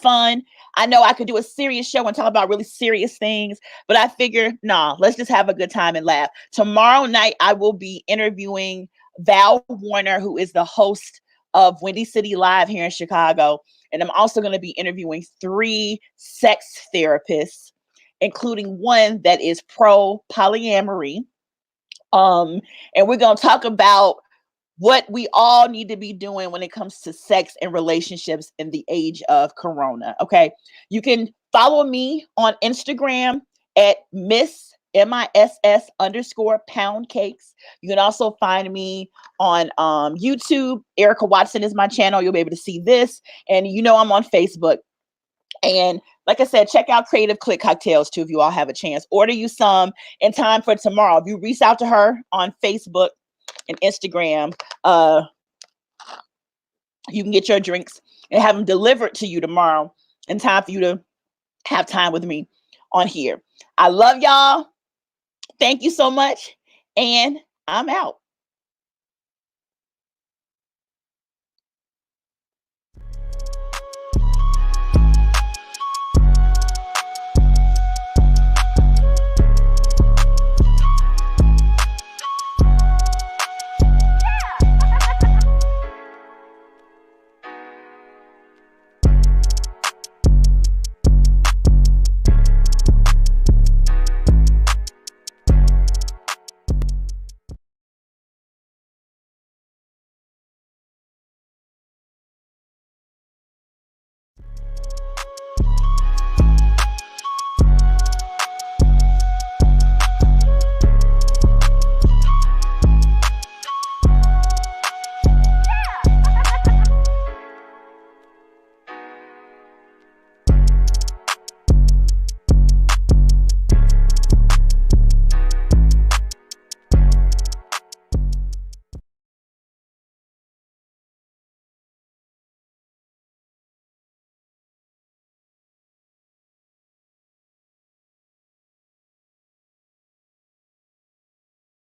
fun. I know I could do a serious show and talk about really serious things, but I figure, let's just have a good time and laugh. Tomorrow night, I will be interviewing Val Warner, who is the host of Windy City Live here in Chicago. And I'm also going to be interviewing 3 sex therapists, including one that is pro polyamory. And we're going to talk about what we all need to be doing when it comes to sex and relationships in the age of Corona. Okay. You can follow me on Instagram at MISS_pound cakes. You can also find me on YouTube. Erica Watson is my channel. You'll be able to see this. And I'm on Facebook. And like I said, check out Creative Click Cocktails too if you all have a chance. Order you some in time for tomorrow. If you reach out to her on Facebook and Instagram, you can get your drinks and have them delivered to you tomorrow in time for you to have time with me on here. I love y'all. Thank you so much. And I'm out.